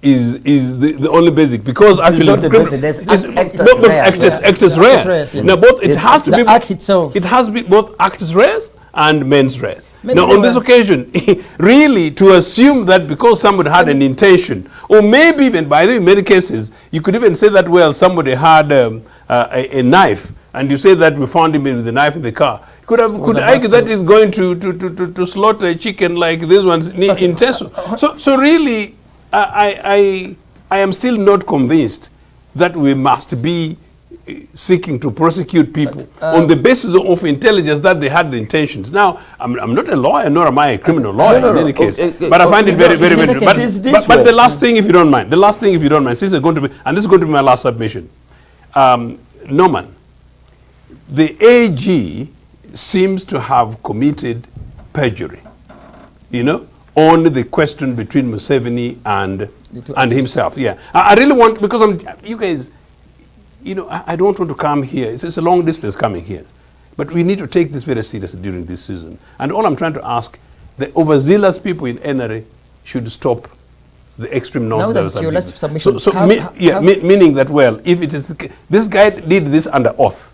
the only basic, because actually not the criminal- basic, there's it's actus not both reus. actus Actus reus. reus, yeah. Now both, it Yes, has to the be act itself. It has to be both actus reus and mens res. Maybe Now they on this were- occasion, really to assume that because somebody had an intention, or maybe even, by the way, in many cases, you could even say that, well, somebody had a knife, and you say that we found him with the knife in the car. Could argue that he's going to slaughter a chicken like this one's in Teso. So really, I am still not convinced that we must be seeking to prosecute people on the basis of intelligence that they had the intentions. Now, I'm not a lawyer, nor am I a criminal lawyer No, in no, any case. okay, But I find it very, no, very, it is very. okay. It is this But way. the last thing, if you don't mind, since it's going to be, and this is going to be my last submission, Norman, the AG seems to have committed perjury, on the question between Museveni and himself. Yeah, I really want, because you guys, I don't want to come here. It's a long distance coming here, but we need to take this very seriously during this season. And all I'm trying to ask, the overzealous people in NRA should stop the extreme Now nonsense. that it's your last submission, Meaning that, well, if it is this guy did this under oath,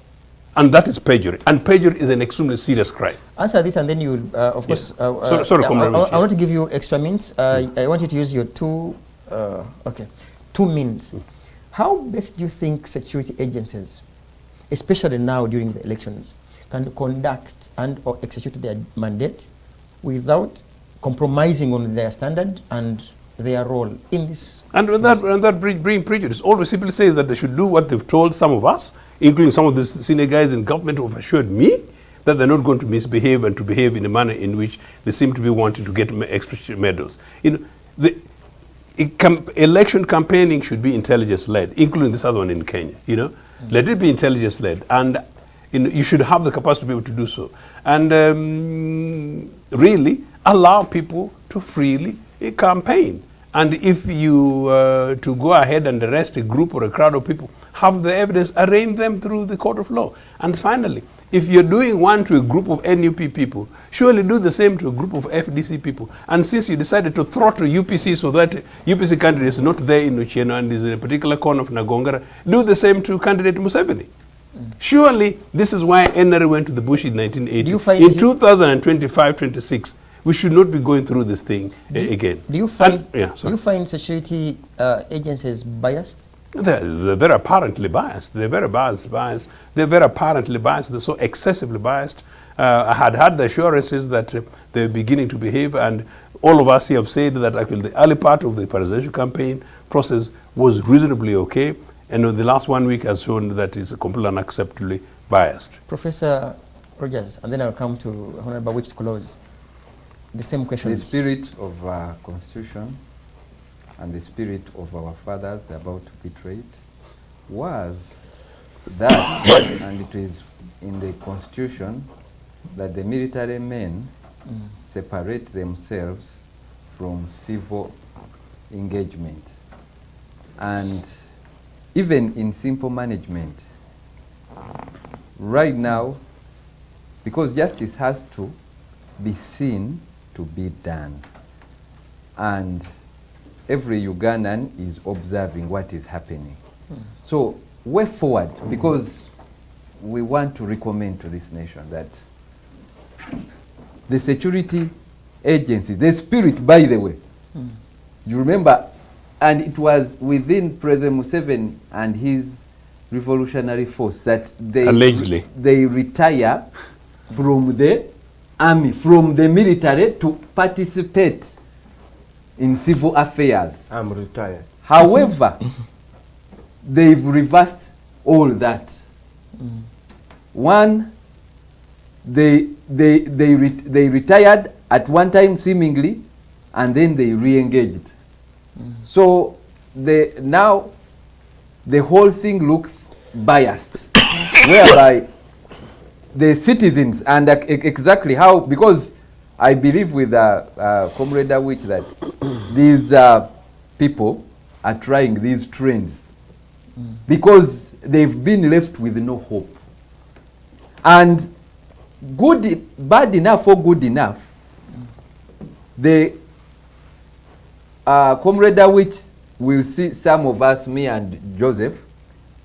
and that is perjury, and perjury is an extremely serious crime. Answer this, and then you will, of course. Sorry, Comrade Owich. I want to give you extra minutes. I want you to use your two minutes. How best do you think security agencies, especially now during the elections, can conduct and or execute their mandate without compromising on their standard and their role in this? And that bring prejudice. All we simply say is that they should do what they've told some of us, including some of the senior guys in government who have assured me that they're not going to misbehave and to behave in a manner in which they seem to be wanting to get extra medals. Election campaigning should be intelligence-led, including this other one in Kenya. Let it be intelligence-led, and you should have the capacity to be able to do so, and really allow people to freely campaign. And if you to go ahead and arrest a group or a crowd of people, have the evidence, arraign them through the court of law. And finally, if you're doing one to a group of NUP people, surely do the same to a group of FDC people. And since you decided to throttle UPC so that UPC candidate is not there in Ucheno and is in a particular corner of Nagongara, do the same to candidate Museveni. Surely, this is why NRA went to the bush in 1980. In 2025-26, we should not be going through this thing again. Do you find security agencies biased? They're very apparently biased. They're very biased. They're very apparently biased. They're so excessively biased. I had the assurances that they're beginning to behave, and all of us here have said that actually the early part of the presidential campaign process was reasonably okay, and the last 1 week has shown that it's completely unacceptably biased. Professor Rogers, and then I'll come to Honorable Owich to close. The same question. The spirit of our Constitution and the spirit of our fathers about to betray it was that, and it is in the Constitution, that the military men separate themselves from civil engagement. And even in simple management, right now, because justice has to be seen to be done, and every Ugandan is observing what is happening. So way forward, because we want to recommend to this nation that the security agency, the spirit, by the way, you remember, and it was within President Museveni and his revolutionary force that Allegedly. they retire from the army, from the military, to participate in civil affairs. I'm retired. However, they've reversed all that. One, they retired at one time seemingly, and then they re-engaged. So now the whole thing looks biased, whereby the citizens and exactly how, because I believe with Comrade Awich that these people are trying these trends because they've been left with no hope. And bad enough or good enough, the Comrade Awich will see some of us, me and Joseph,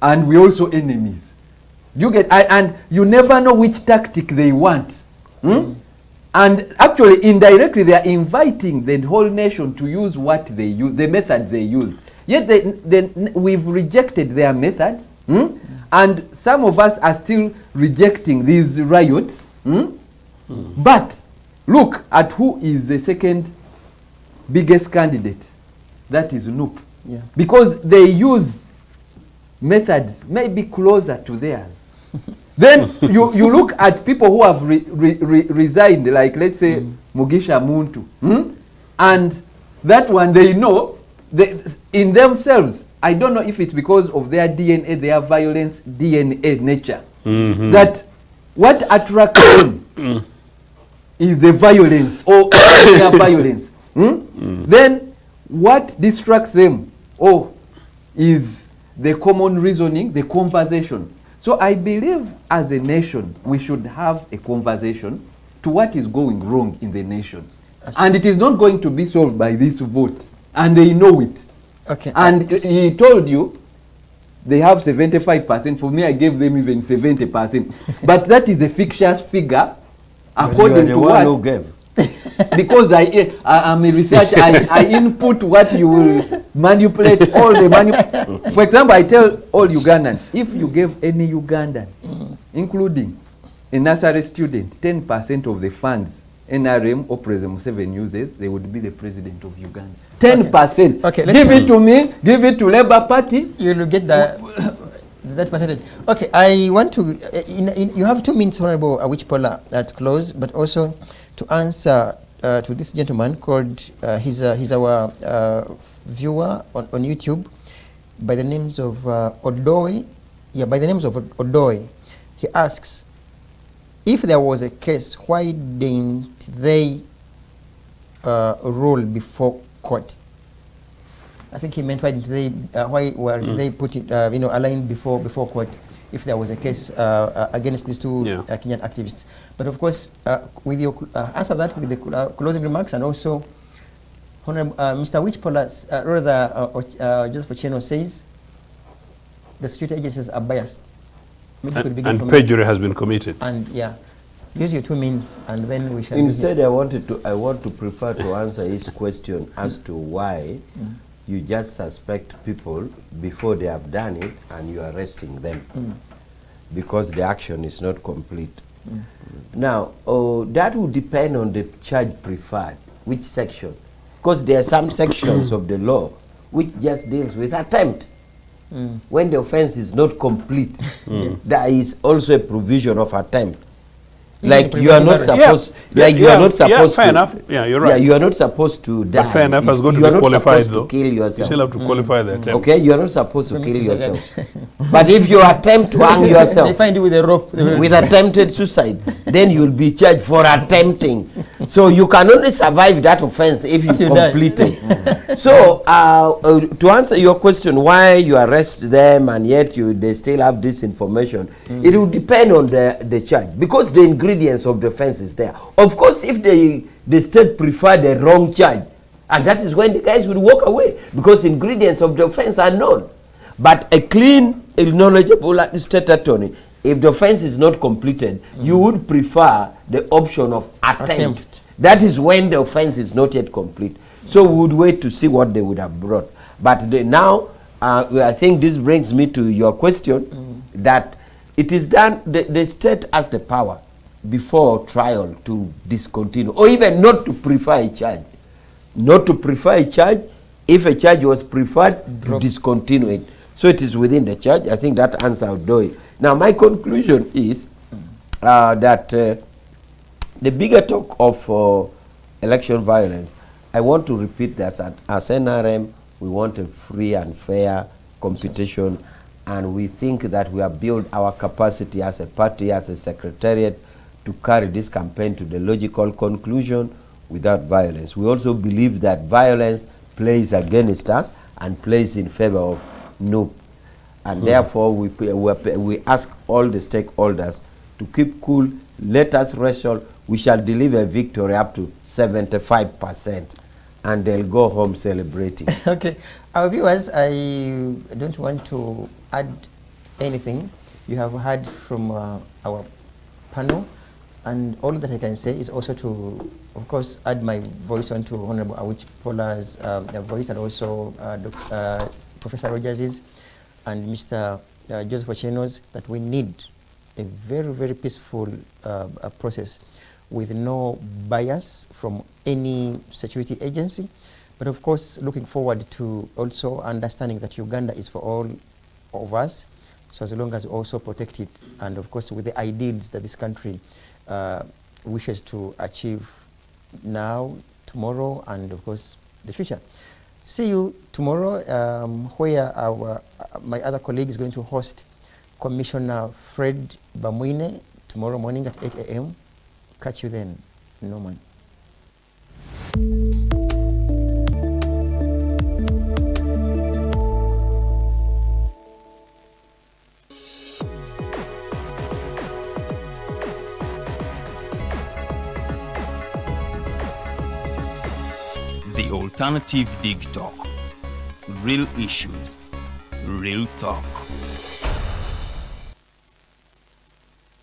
and we also enemies. You get, and you never know which tactic they want. And actually, indirectly, they are inviting the whole nation to use what they use, the methods they use. Yet we've rejected their methods, and some of us are still rejecting these riots. But look at who is the second biggest candidate. That is Noop. Yeah. Because they use methods maybe closer to theirs. Then you look at people who have resigned, like let's say Mugisha Muntu, and that one they know in themselves. I don't know if it's because of their DNA, their violence DNA nature, that what attracts them is the violence or their violence. Then what distracts them is the common reasoning, the conversation. So I believe as a nation, we should have a conversation to what is going wrong in the nation. And it is not going to be solved by this vote. And they know it. Okay. And he told you they have 75%. For me, I gave them even 70%. But that is a fictitious figure according to what? Who gave? Because I'm a researcher, I input what you will manipulate, all the For example, I tell all Ugandans, if you gave any Ugandan, including a nursery student, 10% of the funds NRM or President Museveni uses, they would be the president of Uganda. 10%. Okay, give it to me, give it to Labour Party. You will get that percentage. Okay, I want to, you have 2 minutes, Honorable Awichpola, to close, but also to answer to this gentleman called, he's our viewer on YouTube by the names of Odoy. Yeah, by the names of Odoy. He asks, if there was a case, why didn't they rule before court? I think he meant why didn't they, why were they put it, aligned before court? If there was a case against these two Kenyan activists. But of course, with your answer that with the closing remarks, and also Honorable Mr. Awichpola, Joseph Ochieno says the security agencies are biased. And perjury has been committed. And use your 2 minutes, and then we shall. Instead, I want to prefer to answer his question as to why you just suspect people before they have done it and you are arresting them because the action is not complete. Now, that will depend on the charge preferred, which section. Because there are some sections of the law which just deals with attempt. When the offense is not complete, there is also a provision of attempt. Like you are not supposed, you are not supposed fair to. enough. Yeah, you're right. Yeah, you are not supposed to die. But fair enough has got to You are be not qualified, supposed though. to kill yourself. You still have to qualify the attempt. Okay, you are not supposed to kill yourself. But if you attempt to hang yourself, they find you with a rope. with attempted suicide, then you will be charged for attempting. So you can only survive that offense if you complete it. So to answer your question, why you arrest them and yet they still have this information, it will depend on the charge, because the ingredients of the offense is there. Of course, if the state prefer the wrong charge, and that is when the guys will walk away, because ingredients of the offense are known. But a clean, knowledgeable state attorney, if the offense is not completed, you would prefer the option of attempt. That is when the offense is not yet complete. So we would wait to see what they would have brought. But now, I think this brings me to your question, that it is done, the state has the power before trial to discontinue, or even not to prefer a charge. Not to prefer a charge, if a charge was preferred, to discontinue it. So it is within the charge. I think that answer would do it. Now my conclusion is that the bigger talk of election violence, I want to repeat that as NRM, we want a free and fair competition and we think that we have built our capacity as a party, as a secretariat, to carry this campaign to the logical conclusion without violence. We also believe that violence plays against us and plays in favor of NUP. And therefore, we ask all the stakeholders to keep cool, let us wrestle. We shall deliver victory up to 75%, and they'll go home celebrating. Okay. Our viewers, I don't want to add anything. You have heard from our panel, and all that I can say is also to, of course, add my voice onto Honorable Awich Pola's voice, and also Professor Rogers's and Mr. Joseph Ocheeno's, that we need a very, very peaceful process with no bias from any security agency, but of course looking forward to also understanding that Uganda is for all of us, so as long as we also protect it, and of course with the ideals that this country wishes to achieve now, tomorrow, and of course the future. See you tomorrow, where my other colleague is going to host Commissioner Fred Bamwine tomorrow morning at 8 a.m. Catch you then, Norman. The Alternative Dig Talk. Real issues, real talk.